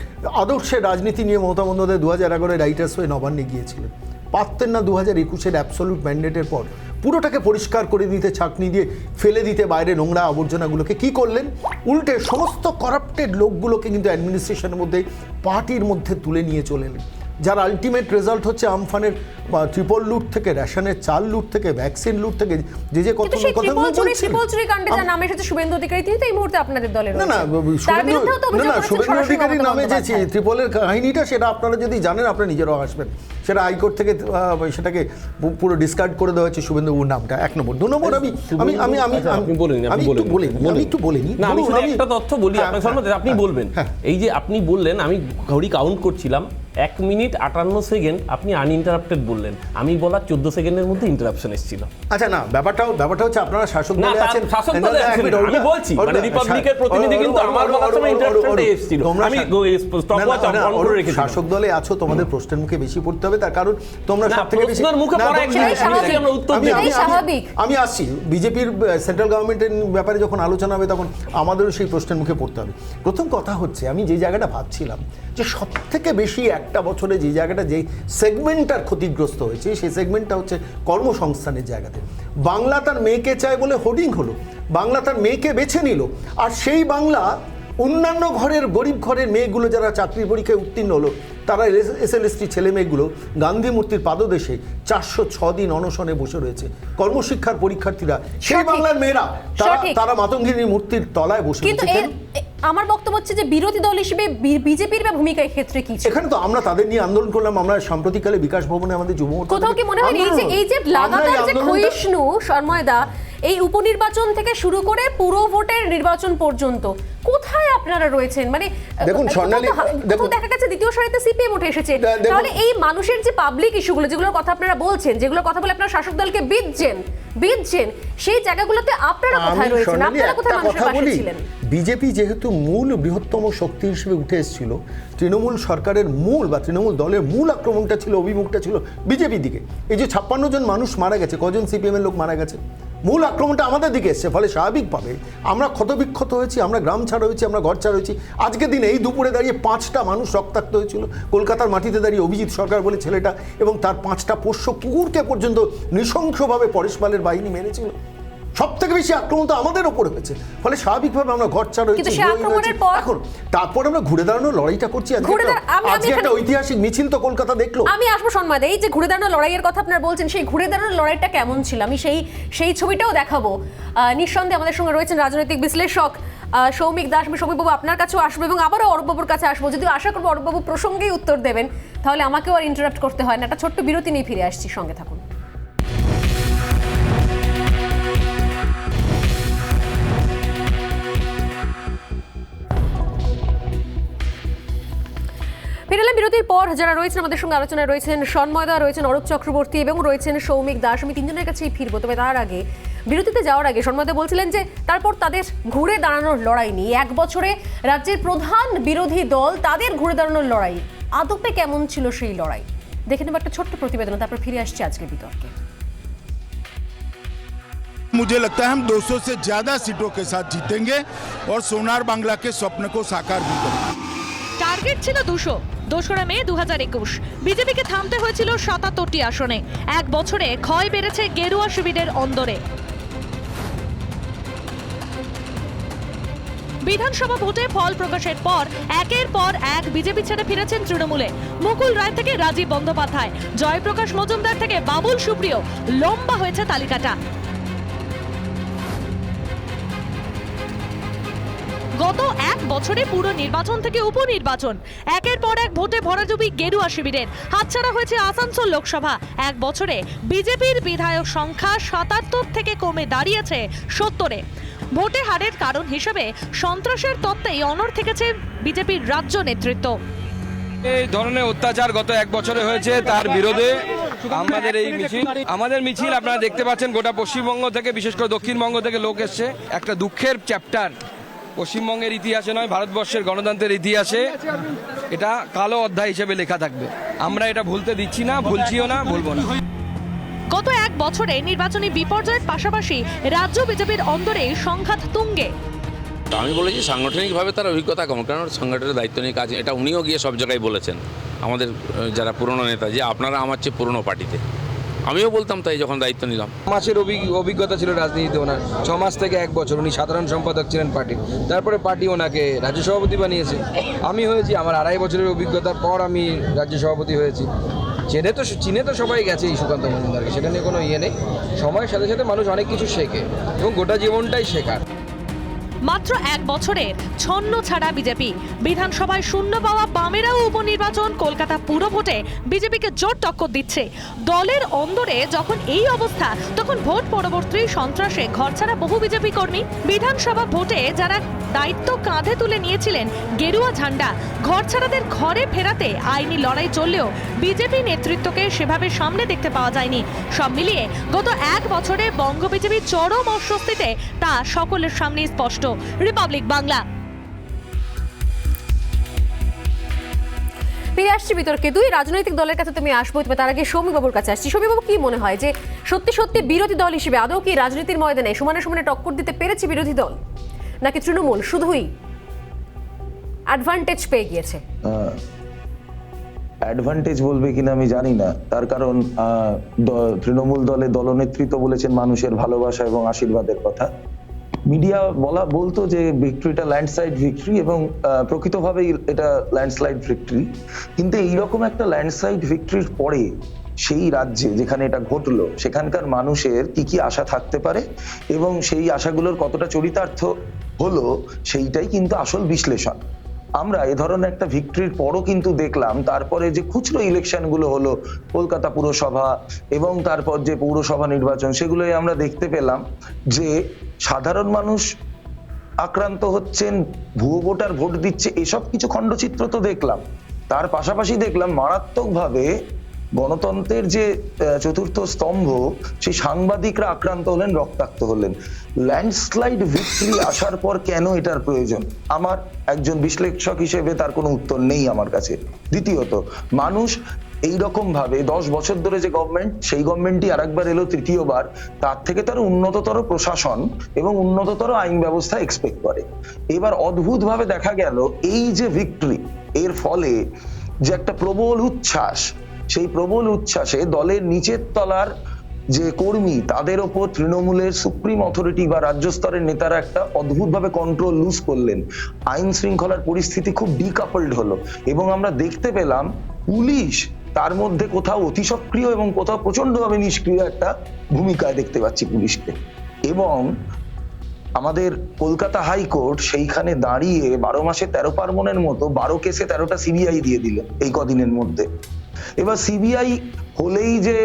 আদর্শের রাজনীতি নিয়ে মমতা বন্দ্যোপাধ্যায় 2011-এর রাইটার্স হয়ে নবান্নে গিয়েছিলেন। পারতেন না 2021-এর অ্যাবসলিউট ম্যান্ডেটের পর পুরোটাকে পরিষ্কার করে দিতে, ছাঁকনি দিয়ে ফেলে দিতে বাইরে নোংরা আবর্জনাগুলোকে? কি করলেন? উল্টে সমস্ত করাপ্টেড লোকগুলোকে কিন্তু অ্যাডমিনিস্ট্রেশনের মধ্যে, পার্টির মধ্যে তুলে নিয়ে চলে এলেন, যার আলটিমেট রেজাল্ট হচ্ছে আমফানের ট্রিপল লুট থেকে, রেশনের চাল লুট থেকে, ভ্যাকসিন লুট থেকে যে কথাগুলো চুরি কাণ্ডে যার নাম এসেছে শুভেন্দু অধিকারী, তিনি তো এই মুহূর্তে আপনাদের দলের না না শুভেন্দু অধিকারীর নামে যে ট্রিপলের কাহিনীটা, সেটা আপনারা যদি জানেন আপনারা নিজেরাও আসবেন। সেটা হাইকোর্ট থেকে সেটাকে পুরো ডিসকার্ড করে দেওয়া হচ্ছে শুভেন্দুবাবুর নামটা, 1 নম্বর। 2 নম্বর, আমি একটু বলিনি। আমি শুধু একটা তথ্য বলি আপনার সামনে, আপনি বলবেন। এই যে আপনি বললেন, আমি ঘড়ি কাউন্ট করছিলাম, 1 মিনিট 58 সেকেন্ড আপনি আনইন্টারাপ্টেড বললেন। আমি বলা 14 সেকেন্ডের মধ্যে ইন্টারাপশন এসেছিল। আচ্ছা, না ব্যাপারটা হচ্ছে আপনারা শাসক দলে আছেন। আমি বলছি মানে রিপাবলিকের প্রতিনিধি, কিন্তু আমার বলার সময় ইন্টারাপশনটা এসেছিল। আমি স্টপওয়াচ অন করে রেখেছি। শাসক দলে আছো, তোমাদের প্রশ্নের মুখে বেশি পড়তে হবে, তার কারণ তোমরা সবথেকে বেশি আমি আসছি বিজেপির সেন্ট্রাল গভর্নমেন্টের ব্যাপারে যখন আলোচনা হবে তখন আমাদেরও সেই প্রশ্নের মুখে পড়তে হবে। প্রথম কথা হচ্ছে, আমি যে জায়গাটা ভাবছিলাম যে সবথেকে বেশি একটা বছরে যে জায়গাটা যে সেগমেন্টটার ক্ষতিগ্রস্ত হয়েছে সেই সেগমেন্টটা হচ্ছে কর্মসংস্থানের জায়গাতে। বাংলা তার মেয়েকে চায় বলে হোর্ডিং হলো, বাংলা তার মেয়েকে বেছে নিল, আর সেই বাংলা অন্যান্য ঘরের গরিব ঘরের মেয়েগুলো যারা চাকরির পরীক্ষায় উত্তীর্ণ হলো তারা SLST ছেলে মেয়েগুলো গান্ধী মূর্তির পাদদেশে 406 দিন অনশনে বসে রয়েছে। কর্মশিক্ষার পরীক্ষার্থীরা সেই বাংলার মেয়েরা তারা মাতঙ্গিনীর মূর্তির তলায় বসে রয়েছে। আমার বক্তব্য হচ্ছে যে বিরোধী দল হিসেবে বিজেপির বা ভূমিকা এই ক্ষেত্রে কি? এখানে তো আমরা তাদের নিয়ে আন্দোলন করলাম। আমরা সাম্প্রতিককালে বিকাশ ভবনে আমাদের যুব মোর্চা কোথাও কি মনে হয় এই যে লাগাতার যে ক্ষয়িষ্ণু সন্ময়দা এই উপনির্বাচন থেকে শুরু করে পুরো ভোটের নির্বাচন পর্যন্ত কোথায় আপনারা রয়েছেন? মানে দেখুন স্বর্ণালী, দেখুন দেখা গেছে দ্বিতীয় সারিতে সিপিএম উঠে এসেছে। তাহলে এই মানুষের যে পাবলিক ইস্যুগুলো যেগুলোর কথা আপনারা বলছেন, যেগুলোর কথা বলে আপনারা শাসক দলকে বিঁধছেন সেই জায়গাগুলোতে আপনারা কোথায় রয়েছেন? আপনারা কোথায় মানুষের পাশে ছিলেন? বিজেপি যেহেতু মূল বৃহত্তম শক্তি হিসেবে উঠে এসেছিল, তৃণমূল সরকারের মূল বা তৃণমূল দলের মূল আক্রমণটা ছিল, অভিমুখটা ছিল বিজেপির দিকে। এই যে 56 জন মানুষ মারা গেছে, কজন সিপিএম এর লোক মারা গেছে, মূল আক্রমণটা আমাদের দিকে এসছে। ফলে স্বাভাবিকভাবে আমরা ক্ষতবিক্ষত হয়েছি, আমরা গ্রাম ছাড়া হয়েছি, আমরা ঘর ছাড়া হয়েছি। আজকের দিনে এই দুপুরে দাঁড়িয়ে 5টা মানুষ রক্তাক্ত হয়েছিল কলকাতার মাটিতে দাঁড়িয়ে। অভিজিৎ সরকার বলে ছেলেটা এবং তার 5টা পোষ্য কুকুরকে পর্যন্ত নৃশংসভাবে পরেশ পালের বাহিনী মেরেছিল। সব থেকে বেশি আক্রমণ তো আমাদের ওপরে হয়েছে। ফলে স্বাভাবিকভাবে আমরা ঘর ছাড়া হয়েছি। এখন তারপর আমরা ঘুরে দাঁড়ানোর লড়াইটা করছি। আজকে একটা ঐতিহাসিক মিছিল তো কলকাতা দেখলো। আমি আসবো সন্ময়, এই যে ঘুরে দাঁড়ানোর লড়াইয়ের কথা আপনারা বলছেন, সেই ঘুরে দাঁড়ানোর লড়াইটা কেমন ছিল আমি সেই ছবিটাও দেখাবো। নিঃসন্দেহে আমাদের সঙ্গে রয়েছেন রাজনৈতিক বিশ্লেষক সৌমিক দাস। আমি সৌমিকবাবু আপনার কাছেও আসবো এবং আবারও অরূপবাবুর কাছে আসবো। যদিও আশা করবো অরূপবাবু প্রসঙ্গেই উত্তর দেবেন, তাহলে আমাকেও আর ইন্টারাপ্ট করতে হয় না। একটা ছোট্ট বিরতি নিয়ে ফিরে আসছি, সঙ্গে থাকুন। ফিরলাম বিরতির পর। যারা রয়েছেন আমাদের সঙ্গে আলোচনায় রয়েছেন সন্ময়দা, রয়েছেন অরূপ চক্রবর্তী এবং রয়েছেন সৌমিক দাস। আমি তিনজনের কাছেই ফিরবো, তবে তার আগে বিরতিতে যাওয়ার আগে সন্ময়দা বলছিলেন যে তারপর তাদের ঘুরে দাঁড়ানোর লড়াই নিয়ে 1 বছরে রাজ্যের প্রধান বিরোধী দল তাদের ঘুরে দাঁড়ানোর লড়াই আদপে কেমন ছিল সেই লড়াই দেখে নেব একটা ছোট্ট প্রতিবেদন, তারপর ফিরে আসছি আজকের বিতর্কে। मुझे लगता है हम 200 से ज्यादा सीटों के साथ जीतेंगे और सोनार बांग्ला के स्वप्न को साकार भी करेंगे। টার্গেট ছিল 200। 2রা মে 2021 বিজেপিকে থামতে হয়েছিল 77টি আসনে। 1 বছরে ক্ষয় বেড়েছে গেরুয়া শিবিরের অন্দরে। বিধানসভা ভোটে ফল প্রকাশের পর একের পর এক বিজেপি ছেড়ে ফিরেছেন তৃণমূলে। মুকুল রায় থেকে রাজীব বন্দ্যোপাধ্যায়, জয়প্রকাশ মজুমদার থেকে বাবুল সুপ্রিয়, লম্বা হয়েছে তালিকাটা। গত 1 বছরে পুরো নির্বাচন থেকে উপনির্বাচন, একের পর এক ভোটে ভরাডুবি গেরুয়া শিবিরের। হাতছাড়া হয়েছে আসানসোল লোকসভা। 1 বছরে বিজেপির বিধায়ক সংখ্যা 77 থেকে কমে দাঁড়িয়েছে 70-এ। ভোটে হারের কারণ হিসেবে সন্ত্রাসের তত্ত্বেই অনড় থেকেছে বিজেপির রাজ্য নেতৃত্ব। এই ধরনের অত্যাচার গত 1 বছরে হয়েছে, তার বিরোধে আমাদের মিছিল আপনারা দেখতে পাচ্ছেন। গোটা পশ্চিমবঙ্গ থেকে, বিশেষ করে দক্ষিণবঙ্গ থেকে লোক এসছে। একটা দুঃখের চ্যাপ্টার পশ্চিমবঙ্গের ইতিহাসে নয়, ভারতবর্ষের গণতন্ত্রের ইতিহাসে এটা কালো অধ্যায় হিসেবে লেখা থাকবে। আমরা এটা ভুলতে দিচ্ছি না, ভুলছিও না, ভুলবো না। গত 1 বছরে নির্বাচনী বিপর্যয়ের পাশাপাশি রাজ্য বিজেপির অন্দরে সংঘাত তুঙ্গে। আমি বলেছি সাংগঠনিকভাবে তার অভিজ্ঞতা কম, কারণ সংগঠনের দায়িত্ব নিয়ে কাজ, এটা উনিও গিয়ে সব জায়গায় বলেছেন আমাদের যারা পুরনো নেতা, যে আপনারা আমার চেয়ে পুরনো পার্টিতে। আমিও বলতাম তাই যখন দায়িত্ব নিলাম। মাসের অভিজ্ঞতা ছিল রাজনীতিতে ওনার, 6 মাস থেকে 1 বছর উনি সাধারণ সম্পাদক ছিলেন পার্টির। তারপরে পার্টি ওনাকে রাজ্য সভাপতি বানিয়েছে। আমি হয়েছি, আমার 2.5 বছরের অভিজ্ঞতার পর আমি রাজ্য সভাপতি হয়েছি। চিনে তো সবাই গেছে এই সুকান্ত মজুমদারকে, সেটা নিয়ে কোনো ইয়ে নেই। সময়ের সাথে সাথে মানুষ অনেক কিছু শেখে এবং গোটা জীবনটাই শেখার। মাত্র 1 বছরের ছন্ন ছাড়া বিজেপি। বিধানসভায় শূন্য পাওয়া বামেরাও উপনির্বাচন, কলকাতা পুরো ভোটে বিজেপিকে জোর টক্কর দিচ্ছে। দলের অন্দরে যখন এই অবস্থা, তখন ভোট পরবর্তী সন্ত্রাসে ঘরছাড়া বহু বিজেপি কর্মী। বিধানসভা ভোটে যারা দায়িত্ব কাঁধে তুলে নিয়েছিলেন গেরুয়া ঝান্ডা, ঘরছাড়াদের ঘরে ফেরাতে আইনি লড়াই চললেও বিজেপি নেতৃত্বকে সেভাবে সামনে দেখতে পাওয়া যায়নি। সব মিলিয়ে গত 1 বছরে বঙ্গ বিজেপির চরম অস্বস্তিতে তা সকলের সামনে স্পষ্ট। রিপাবলিক বাংলা। ফিরে আসছি বিতর্কে। 2 রাজনৈতিক দলের কাছে তুমি আসবো, তবে তার আগে সৌমিকবাবুর কাছে আসছি। সৌমিকবাবু, কি মনে হয় যে সত্যি সত্যি বিরোধী দল হিসেবে আদৌ কি রাজনীতির ময়দানে সমানে সমানে টক্কর দিতে পেরেছে বিরোধী দল, নাকি তৃণমূল শুধুই অ্যাডভান্টেজ পেয়ে গিয়েছে? অ্যাডভান্টেজ বলবে কিনা আমি জানি না, তার কারণ তৃণমূল দলে দলনেত্রী তো বলেছেন মানুষের ভালোবাসা এবং আশীর্বাদের কথা। মিডিয়া বলতো যে ভিক্টরিটা ল্যান্ডস্লাইড ভিক্টরি, এবং প্রকৃতভাবেই এটা ল্যান্ডস্লাইড ভিক্টরি। কিন্তু এইরকম একটা ল্যান্ডস্লাইড ভিক্টরির পরে সেই রাজ্যে যেখানে এটা ঘটলো সেখানকার মানুষের কি কি আশা থাকতে পারে এবং সেই আশাগুলোর কতটা চরিতার্থ হলো, সেইটাই কিন্তু আসল বিশ্লেষণ। আমরা এ ধরনের একটা ভিক্টরির পরও কিন্তু দেখলাম তারপরে যে খুচরো ইলেকশনগুলো হলো, কলকাতা পুরসভা এবং তারপর যে পৌরসভা নির্বাচন, সেগুলোই আমরা দেখতে পেলাম যে সাধারণ মানুষ আক্রান্ত হচ্ছেন, ভুয়ো ভোটার ভোট দিচ্ছে, এসব কিছু খণ্ডচিত্র তো দেখলাম। তার পাশাপাশি দেখলাম মারাত্মকভাবে গণতন্ত্রের যে চতুর্থ স্তম্ভ, সেই সাংবাদিকরা আক্রান্ত হলেন, রক্তাক্ত হলেন। ল্যান্ডস্লাইড ভিক্টরি আসার পর কেন এটার প্রয়োজন, আমার একজন বিশ্লেষক হিসেবে তার কোনো উত্তর নেই আমার কাছে। দ্বিতীয়ত, মানুষ এইরকম ভাবে 10 বছর ধরে যে গভর্নমেন্ট, সেই গভর্নমেন্টই আরেকবার এলো তৃতীয়বার, তার থেকে তার উন্নততর প্রশাসন এবং উন্নততর আইন ব্যবস্থা এক্সপেক্ট করে। এবার অদ্ভুত ভাবে দেখা গেল এই যে ভিক্টরি, এর ফলে যে একটা প্রবল উচ্ছ্বাস, সেই প্রবল উচ্ছ্বাসে দলের নিচের তলার যে কর্মী, তাদের ওপর তৃণমূলের সুপ্রিম অথরিটি বা রাজ্য স্তরের নেতারা একটা অদ্ভুতভাবে কন্ট্রোল লুজ করলেন। আইন শৃঙ্খলার পরিস্থিতি খুব ডিকাপলড হলো এবং আমরা দেখতে পেলাম পুলিশ তার মধ্যে কোথাও অতি সক্রিয় এবং কোথাও প্রচন্ডভাবে নিষ্ক্রিয় একটা ভূমিকায় দেখতে পাচ্ছি পুলিশকে। এবং আমাদের কলকাতা হাইকোর্ট সেইখানে দাঁড়িয়ে 12 মাসে 13 পার্বণের মতো 12 কেসে 13টা সিবিআই দিয়ে দিল এই কদিনের মধ্যে। এবার সিবিআই হলেই যে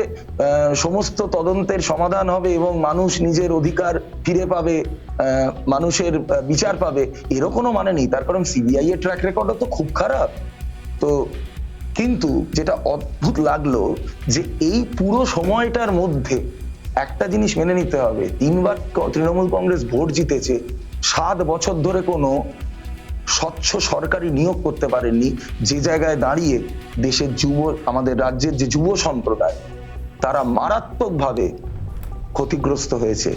সমস্ত তদন্তের সমাধান হবে এবং মানুষ নিজের অধিকার ফিরে পাবে, মানুষের বিচার পাবে, এরও কোনো মানে নেই। তার কারণ সিবিআই এর ট্র্যাক রেকর্ডও তো খুব খারাপ। তো কিন্তু যেটা অদ্ভুত লাগলো যে এই পুরো সময়টার মধ্যে একটা জিনিস মেনে নিতে হবে, 3 বার তৃণমূল কংগ্রেস ভোট জিতেছে, 7 বছর ধরে কোনো স্বচ্ছ সরকারি নিয়োগ করতে পারেননি। যে জায়গায় দাঁড়িয়ে দেশের আমাদের রাজ্যের যে যুব সম্প্রদায়, তারা মারাত্মকভাবে ক্ষতিগ্রস্ত হয়েছে।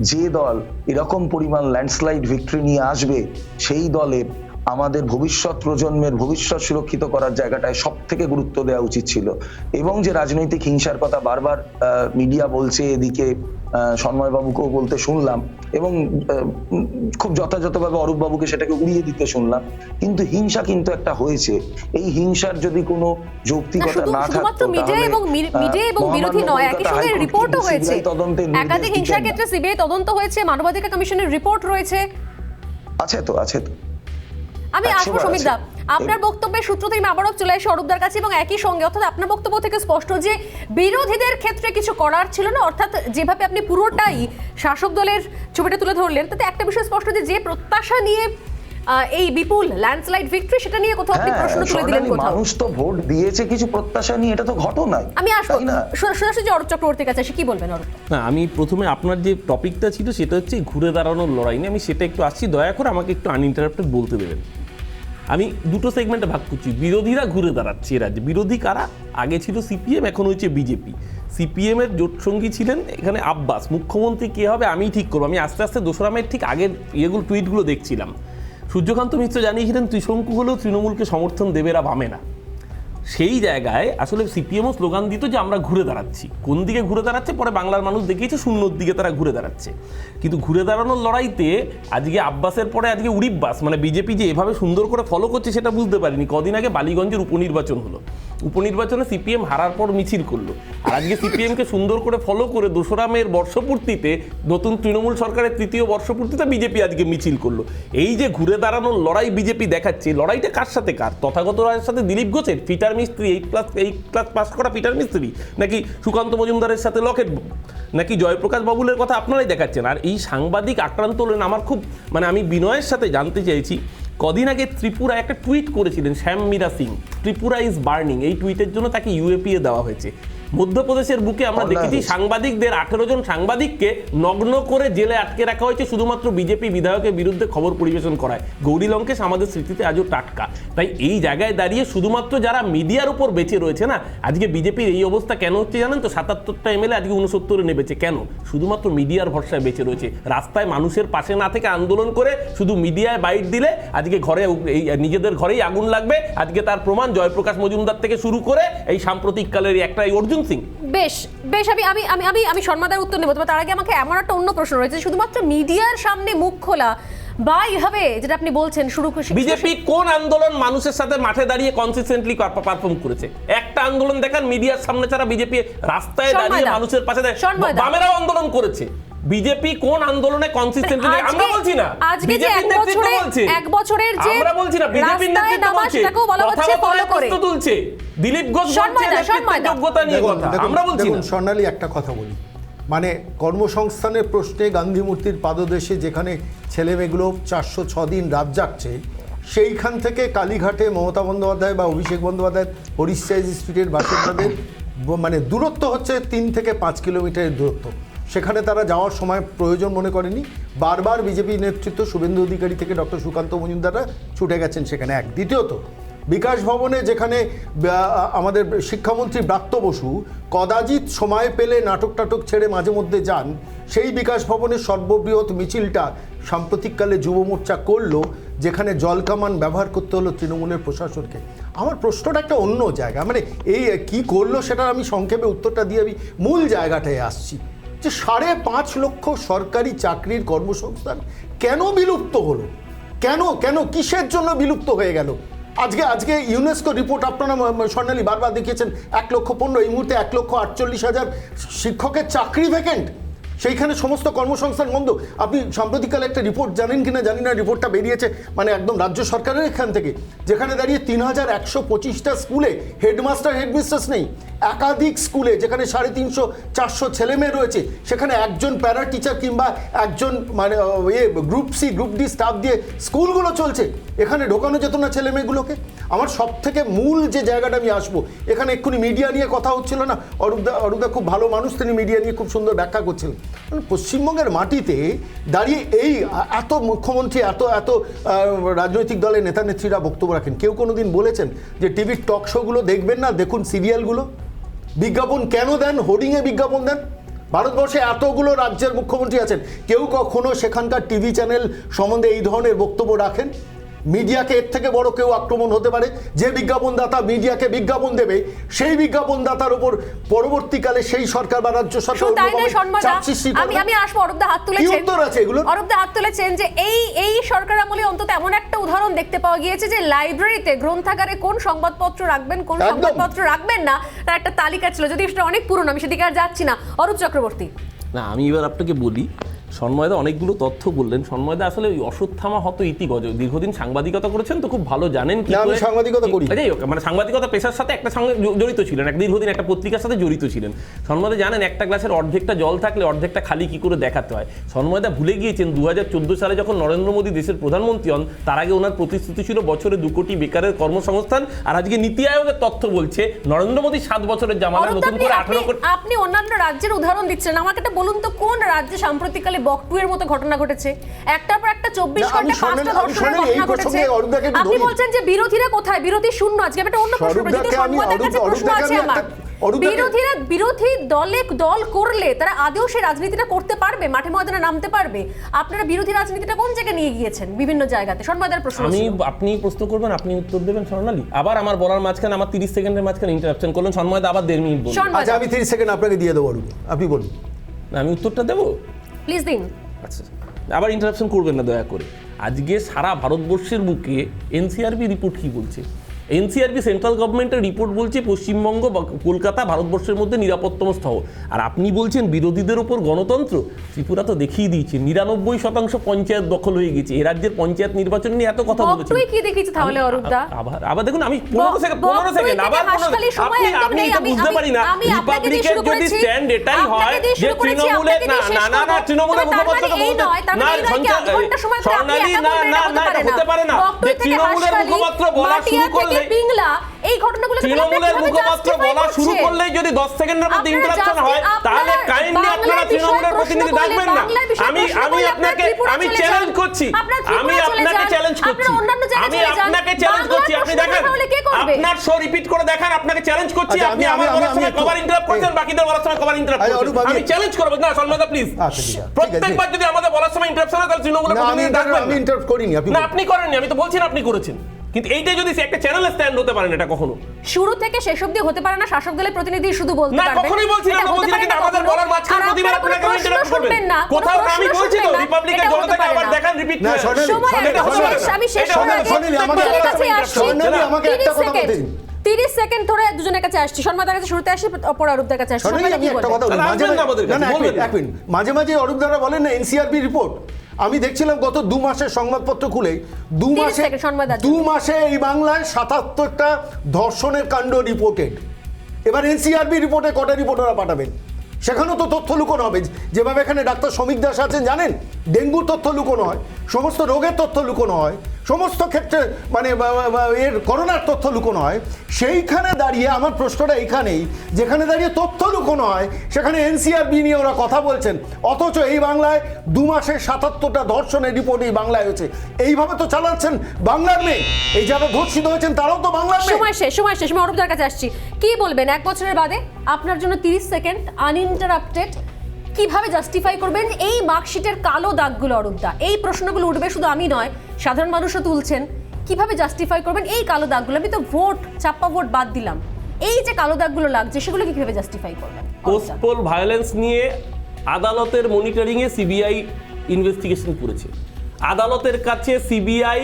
যে দল এরকম পরিমাণ ল্যান্ডস্লাইড ভিক্টরি নিয়ে আসবে, সেই দলের আমাদের ভবিষ্যৎ প্রজন্মের ভবিষ্যৎ সুরক্ষিত করার জায়গাটায় সব থেকে গুরুত্ব দেওয়া উচিত ছিল। এবং যে রাজনৈতিক হিংসার কথা বারবার মিডিয়া বলছে, এদিকে সন্ময় বাবুকেও বলতে শুনলাম এবং খুব যথাযথভাবে অরূপ বাবুকে সেটাকে উড়িয়ে দিতে শুনলাম, কিন্তু হিংসা কিন্তু একটা হয়েছে। এই হিংসার যদি কোনো যৌক্তিকতা না থাকতো, মিডিয়া এবং বিরোধী নয়, একই সঙ্গে রিপোর্টও হয়েছে, একাধিক হিংসার ক্ষেত্রে সিবিআই তদন্ত হয়েছে, মানবাধিকার কমিশনের রিপোর্ট রয়েছে। আছে তো। আমি আসবো সমীর দা, আপনার বক্তব্যের সূত্র থেকে আমি আবারও চলে আসি অরূপদার কাছে, এবং একই সঙ্গে অর্থাৎ আপনার বক্তব্য থেকে স্পষ্ট যে বিরোধীদের ক্ষেত্রে কিছু করার ছিল না, অর্থাৎ যেভাবে আপনি পুরোটাই শাসক দলের ছবিটা তুলে ধরলেন, তাতে একটা বিষয় স্পষ্ট যে প্রত্যাশা নিয়ে এই বিপুল ল্যান্ডস্লাইড ভিক্টরি, সেটা নিয়ে কোথাও আপনি প্রশ্ন তুলে দিলেন। মানুষ তো ভোট দিয়েছে কিছু প্রত্যাশা নিয়ে, এটা তো ঘটনাই। আমি আসবো সোজাসুজি অরূপ চক্রবর্তীর কাছে, কি বলবেন অরূপ? না, আমি প্রথমে আপনার যে টপিকটা ছিল সেটা হচ্ছে ঘুরে দাঁড়ানোর লড়াই নিয়ে, আমি সেটা একটু আসছি। দয়া করে আমাকে একটু আনইন্টারাপ্টেড বলতে দেবেন। আমি দুটো সেগমেন্টে ভাগ করছি। বিরোধীরা ঘুরে দাঁড়াচ্ছে রাজ্যে। বিরোধী কারা? আগে ছিল সিপিএম, এখন হচ্ছে বিজেপি। সিপিএম এর জোটসঙ্গী ছিলেন এখানে আব্বাস। মুখ্যমন্ত্রী কে হবে আমি ঠিক করবো। আমি আস্তে আস্তে 2রা মের ঠিক আগের টুইটগুলো দেখছিলাম। সূর্যকান্ত মিশ্র জানিয়েছিলেন ত্রিশঙ্কু হলেও তৃণমূলকে সমর্থন দেবে না, বামে না। সেই জায়গায় আসলে সিপিএমও স্লোগান দিত যে আমরা ঘুরে দাঁড়াচ্ছি। কোন দিকে ঘুরে দাঁড়াচ্ছে পরে বাংলার মানুষ দেখিয়েছে, শূন্যর দিকে তারা ঘুরে দাঁড়াচ্ছে। কিন্তু ঘুরে দাঁড়ানোর লড়াইতে আজকে আব্বাসের পরে আজকে উড়িব্বাস, মানে বিজেপি যে এভাবে সুন্দর করে ফলো করছে সেটা বুঝতে পারিনি। কদিন আগে বালিগঞ্জের উপনির্বাচন হলো, উপনির্বাচনে সিপিএম হারার পর মিছিল করলো, আর আজকে সিপিএমকে সুন্দর করে ফলো করে 2রা মের বর্ষপূর্তিতে, নতুন তৃণমূল সরকারের 3য় বর্ষপূর্তিতে বিজেপি আজকে মিছিল করলো। এই যে ঘুরে দাঁড়ানোর লড়াই বিজেপি দেখাচ্ছে, লড়াইটা কার সাথে কার? তথাগত রায়ের সাথে দিলীপ ঘোষের, পিটার মিস্ত্রি 8+ পাস করা পিটার মিস্ত্রি, নাকি সুকান্ত মজুমদারের সাথে লকেট, নাকি জয়প্রকাশ বাবুলের কথা আপনারাই দেখাচ্ছেন? আর এই সাংবাদিক আক্রান্ত হলেন, আমার খুব আমি বিনয়ের সাথে জানতে চাইছি, কদিন আগে ত্রিপুরা একটা টুইট করেছিলেন শ্যাম মীরা সিং, ত্রিপুরা ইজ বার্নিং। এই টুইটের জন্য তাকে ইউএপিএ দেওয়া হয়েছে। মধ্যপ্রদেশের বুকে আমরা দেখেছি সাংবাদিকদের 18 জন সাংবাদিককে নগ্ন করে জেলে আটকে রাখা হয়েছে শুধুমাত্র বিজেপি বিধায়কের বিরুদ্ধে খবর পরিবেশন করায়। গৌরী লঙ্কেশ আমাদের স্মৃতিতে আজও টাটকা। তাই এই জায়গায় দাঁড়িয়ে শুধুমাত্র যারা মিডিয়ার উপর বেঁচে রয়েছে না, আজকে বিজেপির এই অবস্থা কেন হচ্ছে জানেন তো? 77টা এমএলএ আজকে 69-এ নেমেছে কেন? শুধুমাত্র মিডিয়ার ভরসায় বেঁচে রয়েছে। রাস্তায় মানুষের পাশে না থেকে আন্দোলন করে শুধু মিডিয়ায় বাইট দিলে আজকে ঘরে এই নিজেদের ঘরেই আগুন লাগবে। আজকে তার প্রমাণ জয়প্রকাশ মজুমদার থেকে শুরু করে এই সাম্প্রতিককালের একটা অর্জুন সিং। বেশ বেশ, আমি সম্মাদার উত্তর নেব, তবে তার আগে আমাকে এমন একটা অন্য প্রশ্ন রয়েছে, শুধুমাত্র মিডিয়ার সামনে মুখ খোলা বা এইভাবে যেটা আপনি বলছেন শুরু বিজেপি কোন আন্দোলন মানুষের সাথে মাঠে দাঁড়িয়ে কনসিস্টেন্টলি পারফর্ম করেছে? একটা আন্দোলন দেখান মিডিয়ার সামনে ছাড়া বিজেপি রাস্তায় দাঁড়িয়ে মানুষের পাশে বামেরাও আন্দোলন করেছে। বিজেপি কোন আন্দোলনে কনসিস্টেন্টলি? আমরা বলছি না বিজেপির নেতৃত্ব বলছে, এক বছরের যে আমরা বলছি না বিজেপির নেতৃত্ব বলছে, সেটাকেও বলা হচ্ছে ফলো করে তুলছে দিলীপ ঘোষ বলছে নেতৃত্বের যোগ্যতা নিয়ে কথা, আমরা বলছি না। স্বর্ণালী একটা কথা বলি, মানে কর্মসংস্থানের প্রশ্নে গান্ধী মূর্তির পাদদেশে যেখানে ছেলে মেয়েগুলো 406 দিন রাত জাগছে, সেইখান থেকে কালীঘাটে মমতা বন্দ্যোপাধ্যায় বা অভিষেক বন্দ্যোপাধ্যায়ের হরিশ্চাইজ স্ট্রিটের বাসিন্দাদের মানে দূরত্ব হচ্ছে 3 থেকে 5 কিলোমিটারের দূরত্ব। সেখানে তারা যাওয়ার সময় প্রয়োজন মনে করেনি। বারবার বিজেপি নেতৃত্ব শুভেন্দু অধিকারী থেকে ডক্টর সুকান্ত মজুমদাররা ছুটে গেছেন সেখানে। এক দ্বিতীয়ত বিকাশ ভবনে যেখানে আমাদের শিক্ষামন্ত্রী ব্রাত্য বসু কদাচিৎ সময় পেলে নাটক টাটক ছেড়ে মাঝে মধ্যে যান, সেই বিকাশ ভবনের সর্ববৃহৎ মিছিলটা সাম্প্রতিককালে যুব মোর্চা করলো, যেখানে জলকামান ব্যবহার করতে হলো তৃণমূলের প্রশাসনকে। আমার প্রশ্নটা একটা অন্য জায়গা, মানে এই কি করলো সেটা আমি সংক্ষেপে উত্তরটা দিয়ে আমি মূল জায়গাটায় আসছি, যে 5.5 লক্ষ সরকারি চাকরির কর্মসংস্থান কেন বিলুপ্ত হলো? কেন কিসের জন্য বিলুপ্ত হয়ে গেল? আজকে ইউনেস্কো রিপোর্ট আপনারা স্বর্ণালী বারবার দেখিয়েছেন 1,15,000, এই মুহূর্তে 1,48,000 শিক্ষকের চাকরি ভ্যাকেন্ট, সেইখানে সমস্ত কর্মসংস্থান বন্ধ। আপনি সাম্প্রতিককালে একটা রিপোর্ট জানেন কিনা জানি না, রিপোর্টটা বেরিয়েছে মানে একদম রাজ্য সরকারের এখান থেকে, যেখানে দাঁড়িয়ে 3125টা স্কুলে হেডমাস্টার হেডমিস্ট্রেস নেই। একাধিক স্কুলে যেখানে 350-400 ছেলে মেয়ে রয়েছে, সেখানে একজন প্যারা টিচার কিংবা একজন মানে group C group D staff দিয়ে স্কুলগুলো চলছে। এখানে ঢোকানো যেত না ছেলে মেয়েগুলোকে? আমার সব থেকে মূল যে জায়গাটা আমি আসবো, এখানে এক্ষুনি মিডিয়া নিয়ে কথা হচ্ছিল না, অরূপদা খুব ভালো মানুষ, তিনি মিডিয়া নিয়ে খুব সুন্দর ব্যাখ্যা করছিলেন। পশ্চিমবঙ্গের মাটিতে দাঁড়িয়ে এই এত মুখ্যমন্ত্রী এত রাজনৈতিক দলের নেতা নেত্রীরা বক্তব্য রাখেন, কেউ কোনোদিন বলেছেন যে টিভির টক শোগুলো দেখবেন না, দেখুন সিরিয়ালগুলো? বিজ্ঞাপন কেন দেন? হোর্ডিংয়ে বিজ্ঞাপন দেন। ভারতবর্ষে এতগুলো রাজ্যের মুখ্যমন্ত্রী আছেন, কেউ কখনো সেখানকার টিভি চ্যানেল সম্বন্ধে এই ধরনের বক্তব্য রাখেন? মিডিয়াকে এর থেকে বড় কেউ আক্রমণ হতে পারে? যে বিজ্ঞাপনদাতা মিডিয়াকে বিজ্ঞাপন দেবে, সেই বিজ্ঞাপনদাতার উপর পরবর্তীকালে সেই সরকার বা রাজ্য সরকার আমি আসবো। অরূপদা হাত তুলেছেন, অরূপদা হাত তুলেছেন যে এই সরকার আমলে অন্তত এমন একটা উদাহরণ দেখতে পাওয়া গিয়েছে যে লাইব্রেরিতে গ্রন্থাগারে কোন সংবাদপত্র রাখবেন কোন সংবাদপত্র রাখবেন না তার একটা তালিকা ছিল, যদি সেটা অনেক পুরনো, আমি সেদিকে আর যাচ্ছি না। অরূপ চক্রবর্তী, না আমি এবার আপনাকে বলি, সন্ময়দা অনেকগুলো তথ্য বললেন। সন্ময়দা আসলে ওই অশ্বত্থামা হত ইতিগজ, দীর্ঘদিন সাংবাদিকতা করেছেন তো খুব ভালো জানেন কি সাংবাদিকতা করি, যাই হোক মানে সাংবাদিকতা পেশার সাথে একটা সঙ্গে জড়িত ছিলেন, এক দীর্ঘদিন একটা পত্রিকার সাথে জড়িত ছিলেন। সন্ময়দা জানেন একটা গ্লাসের অর্ধেকটা জল থাকলে অর্ধেকটা খালি কি করে দেখাতে হয়। সন্ময়দা ভুলে গিয়েছেন 2014 সালে যখন নরেন্দ্র মোদী দেশের প্রধানমন্ত্রী হন, তার আগে ওনার প্রতিশ্রুতি ছিল বছরে 2 কোটি বেকারের কর্মসংস্থান, আর আজকে নীতি আয়োগের তথ্য বলছে নরেন্দ্র মোদী 7 বছরের জামানায় নতুন করে 18 কোটি। আপনি অন্যান্য রাজ্যের উদাহরণ দিচ্ছেন, আমাকে একটা বলুন তো কোন রাজ্যে সাম্প্রতিককালে বকটুয়ের মতো ঘটনা ঘটেছে? একটার পর একটা 24 ঘন্টা 5টা ধর্ষণের ঘটনা ঘটেছে। আপনি বলছেন যে বিরোধীরা কোথায়? বিরোধী শূন্য। আজকে একটা অন্য প্রশ্ন, যদি সংবাদের কাছে প্রশ্ন আছে আমার, বিরোধী দল করলে তারা আদৌ সেই রাজনীতিটা করতে পারবে, মাঠে ময়দানে নামতে পারবে? আপনারা বিরোধী রাজনীতিটা কোন জায়গায় নিয়ে গিয়েছেন বিভিন্ন জায়গাতে? সংবাদের প্রশ্ন আপনি প্রশ্ন করবেন, আপনি উত্তর দেবেন স্বর্ণালী। আবার আমার বলার মাঝখানে আমার 30 সেকেন্ডের মাঝখানে ইন্টারাপশন করলেন সন্ময়দা, আবার 1.5 মিনিট বলুন। আচ্ছা আমি 30 সেকেন্ড আপনাকে দিয়ে দেবো, আপনি বলুন। আমি উত্তরটা দেবো, প্লিজ দিন। আচ্ছা আবার ইন্টারাপশন করবেন না দয়া করে। আজকে সারা ভারতবর্ষের বুকে এনসিআরবি রিপোর্ট কি বলছে? এনসিআরবি সেন্ট্রাল গভর্নমেন্টের রিপোর্ট বলছে পশ্চিমবঙ্গ বা কলকাতা ভারতবর্ষের মধ্যে নিরাপত্তম স্থল, আর আপনি বলছেন বিরোধীদের উপর গণতন্ত্র। ত্রিপুরা তো দেখিয়ে দিয়েছে 99% পঞ্চায়েত দখল হয়ে গেছে। এই রাজ্যের পঞ্চায়েত নির্বাচন নিয়ে এত কথা বলেছেন, কি দেখিয়েছে তাহলে অরূপদা? আবার দেখুন আমি 15 সেকেন্ড আবার আপনি এটা বুঝতে পারি না। রিপাবলিকের যদি স্ট্যান্ড এটাই হয় যে তৃণমূলের না তৃণমূলের মুখপাত্রকে বলতে না স্বর্ণালী না এটা হতে পারে না যে তৃণমূলের মুখপাত্র বলা শুরু করলে পিংলা এই ঘটনাগুলো তৃণমূলের মুখপাত্র বলা শুরু করলেই যদি 10 সেকেন্ডের মধ্যে ইন্টারাপশন হয় তাহলে কাইন্ডলি আপনারা তৃণমূলের প্রতিনিধি ডাকবেন না। আমি আপনাকে চ্যালেঞ্জ করছি, আমি আপনাকে চ্যালেঞ্জ করছি, আপনি দেখেন আপনার শো রিপিট করে দেখান, আপনাকে চ্যালেঞ্জ করছি। আপনি আমার বলার সময় কভার ইন্টারাপ্ট করছেন, বাকিদের বলার সময় কভার ইন্টারাপ্ট করছেন। আমি চ্যালেঞ্জ করব না সলমাদা প্লিজ, প্রত্যেকবার যদি আমাদের বলার সময় ইন্টারাপশন হয় তাহলে তৃণমূলের প্রতিনিধি ডাকবেন। আমি ইন্টারাপ্ট করিনি, না আপনি করেননি, আমি তো বলছি না আপনি করেছেন, কিন্তু এইটাই যদি একটা চ্যানেলে স্ট্যান্ড হতে পারেন, এটা কখনো শুরু থেকে শেষ অবধি হতে পারে না। শাসক দলের প্রতিনিধি শুধু বলতে পারবেন না, কখনোই বলছি না, আমরা বলছি না, কিন্তু আমাদের বলার মাঝখানে প্রতিবার আপনাকে ইন্টারাপ্ট করবেন না। কোথাও আমি বলছি তো রিপাবলিকের জনতাকে আবার দেখান রিপিট না। আমি শেষ করার আগে আমাকে একটা কথা বলতে দিন। 30 সেকেন্ড ধরে দুজনের কাছে আসছি, শর্মাদার কাছে শুরুতে আসি, অপর অরূপদার কাছে আসছি। আমি একটা কথা বলি, মাঝে মাঝে অরূপদারা বলেন না এনসিআরবি রিপোর্ট। আমি দেখছিলাম গত 2 মাসের সংবাদপত্র খুলেই 2 মাসে এই বাংলায় 77টা ধর্ষণের কাণ্ড রিপোর্টেড। এবার এনসিআরবি রিপোর্টে কটা রিপোর্ট ওরা পাঠাবেন? সেখানেও তো তথ্য লুকোনো হবে। যেভাবে এখানে ডাক্তার শ্রমিক দাস আছেন জানেন, ডেঙ্গুর তথ্য লুকোনো হয়, সমস্ত রোগের তথ্য লুকোনো হয়, সমস্ত ক্ষেত্রে মানে এর করোনার তথ্য লুকোনো হয়। সেইখানে দাঁড়িয়ে আমার প্রশ্নটা এইখানেই, যেখানে দাঁড়িয়ে তথ্য লুকোনো হয় সেখানে এনসিআরবি নিয়ে ওরা কথা বলছেন, অথচ এই বাংলায় 2 মাসে 77টা ধর্ষণের রিপোর্ট এই বাংলায় হয়েছে। এইভাবে তো চালাচ্ছেন বাংলার মেয়ে। এই যারা ধর্ষিত হয়েছেন তারাও তো বাংলার মেয়ে। সময় শেষ। আমি অরূপদার কাছে আসছি। কি বলবেন 1 বছরের বাদে আপনার জন্য 30 সেকেন্ড আনইন্টারাপ্টেড কিভাবে জাস্টিফাই করবেন এই মার্কশিটের কালো দাগগুলো? অরূপদা, এই প্রশ্নগুলো উঠবে, শুধু আমি নয় সাধারণ মানুষও তুলছেন। কিভাবে জাস্টিফাই করবেন এই কালো দাগগুলো? আমি তো ভোট চাপ্পা ভোট বাদ দিলাম, এই যে কালো দাগগুলো লাগছে সেগুলো কিভাবে জাস্টিফাই করবেন? পোস্টপোল ভায়োলেন্স নিয়ে আদালতের মনিটরিং এ সিবিআই ইনভেস্টিগেশন করেছে, আদালতের কাছে সিবিআই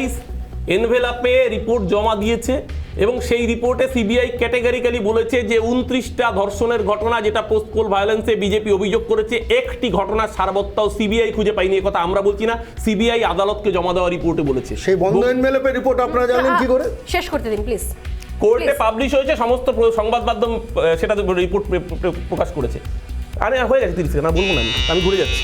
এনভেলাপে রিপোর্ট জমা দিয়েছে এবং সেই রিপোর্টে সিবিআই ক্যাটেগরিক্যালি বলেছে যে 29টা ধর্ষণের ঘটনা যেটা পোস্টপোল ভায়োলেন্সে বিজেপি অভিযোগ করেছে, একটি ঘটনার সারবত্তাও সিবিআই খুঁজে পায়নি। এই কথা আমরা বলছি না, সিবিআই আদালতকে জমা দেওয়া রিপোর্টে বলেছে। সেই বন্ধ এনভেলাপের রিপোর্ট আপনারা জানেন কি করে? শেষ করতে দিন প্লিজ। কোর্টে পাবলিশ হয়েছে, সমস্ত সংবাদ মাধ্যম সেটা রিপোর্ট প্রকাশ করেছে। আরে হয়ে গেছে 30 সেকেন্ড, বলবো না, আমি ঘুরে যাচ্ছি।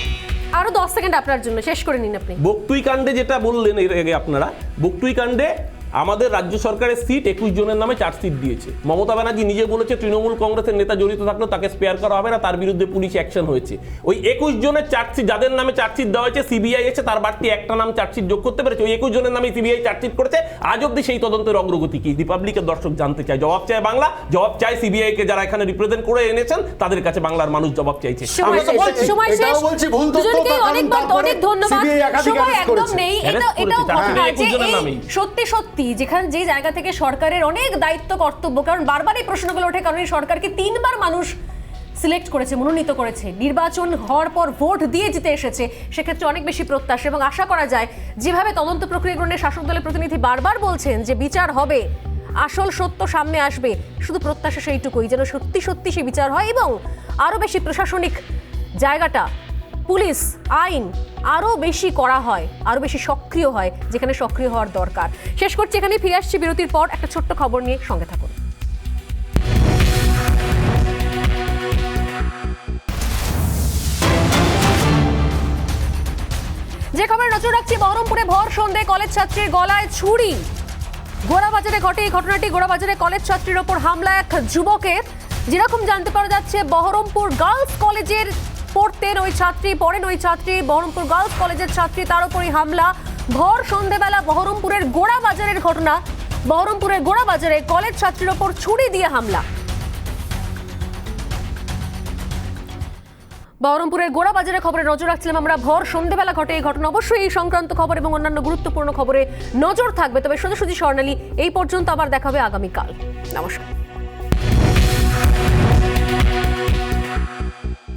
আরো 10 সেকেন্ড আপনার জন্য, শেষ করে নিন আপনি। বকটুই কাণ্ডে যেটা বললেন এর আগে আপনারা, বকটুই কাণ্ডে আমাদের রাজ্য সরকারের সিট 21 জনের নামে চার্জশিট দিয়েছে। মমতা ব্যানার্জি নিজে বলেছে তৃণমূল কংগ্রেসের নেতা জড়িত থাকলেও তাকে স্পেয়ার করা হবে না, তার বিরুদ্ধে পুলিশ অ্যাকশন হয়েছে। ওই 21 জনের চার্জশিট যাদের নামে চার্জশিট দেওয়া হয়েছে, সিবিআই এসে তার বাড়তি একটা নাম চার্জশিট যোগ করতে পেরেছে। ওই 21 জনের নামে সিবিআই চার্জশিট করেছে। আজ অব্দি সেই তদন্তের অগ্রগতি কি রিপাবলিকের দর্শক জানতে চায়। জবাব চায় বাংলা, জবাব চায় সিবিআই কে যারা এখানে রিপ্রেজেন্ট করে এনেছেন তাদের কাছে বাংলার মানুষ জবাব চাইছে। অনেক ধন্যবাদ। সময় একদম নেই। সত্যি সত্যি যেখানে যে জায়গা থেকে সরকারের অনেক দায়িত্ব কর্তব্য, কারণ বারবার এই প্রশ্নগুলো ওঠে, কারণ এই সরকারকে 3বার মানুষ সিলেক্ট করেছে, মনোনীত করেছে, নির্বাচন হওয়ার পর ভোট দিয়ে জিতে এসেছে, সেক্ষেত্রে অনেক বেশি প্রত্যাশা এবং আশা করা যায় যেভাবে তদন্ত প্রক্রিয়া গ্রহণে শাসক দলের প্রতিনিধি বারবার বলছেন যে বিচার হবে, আসল সত্য সামনে আসবে, শুধু প্রত্যাশা সেইটুকুই যেন সত্যি সত্যি সেই বিচার হয় এবং আরো বেশি প্রশাসনিক জায়গাটা, পুলিশ আইন আরো বেশি করা হয়, আরো বেশি সক্রিয় হয় যেখানে সক্রিয় হওয়ার দরকার। শেষ করছি এখানে, ফিরে আসছি বিরতির পর একটা ছোট্ট খবর নিয়ে, সঙ্গে থাকুন। যে খবরে নজর রাখছি, বহরমপুরে ভর সন্ধ্যে কলেজ ছাত্রীর গলায় ছুরি। গোড়াবাজারে ঘটে এই ঘটনাটি। গোড়াবাজারে কলেজ ছাত্রীর ওপর হামলা এক যুবকের। যেরকম জানতে পারা যাচ্ছে, বহরমপুর গার্লস কলেজের পড়তেন ওই ছাত্রী, পড়েন ওই ছাত্রী, বহরমপুর গার্লস কলেজের ছাত্রী, তার উপরই হামলা। ভর সন্ধ্যেবেলা বহরমপুরের গোড়াবাজারের ঘটনা। বহরমপুরের গোড়াবাজারে কলেজ ছাত্রীর ওপর ছুরি দিয়ে হামলা। বহরমপুরের গোড়াবাজারে খবরে নজর রাখছিলাম আমরা। ভর সন্ধ্যেবেলা ঘটে এই ঘটনা। অবশ্যই এই সংক্রান্ত খবর এবং অন্যান্য গুরুত্বপূর্ণ খবরে নজর থাকবে। তবে সোজাসুজি স্বর্ণালী এই পর্যন্ত, আবার দেখা হবে আগামীকাল। নমস্কার।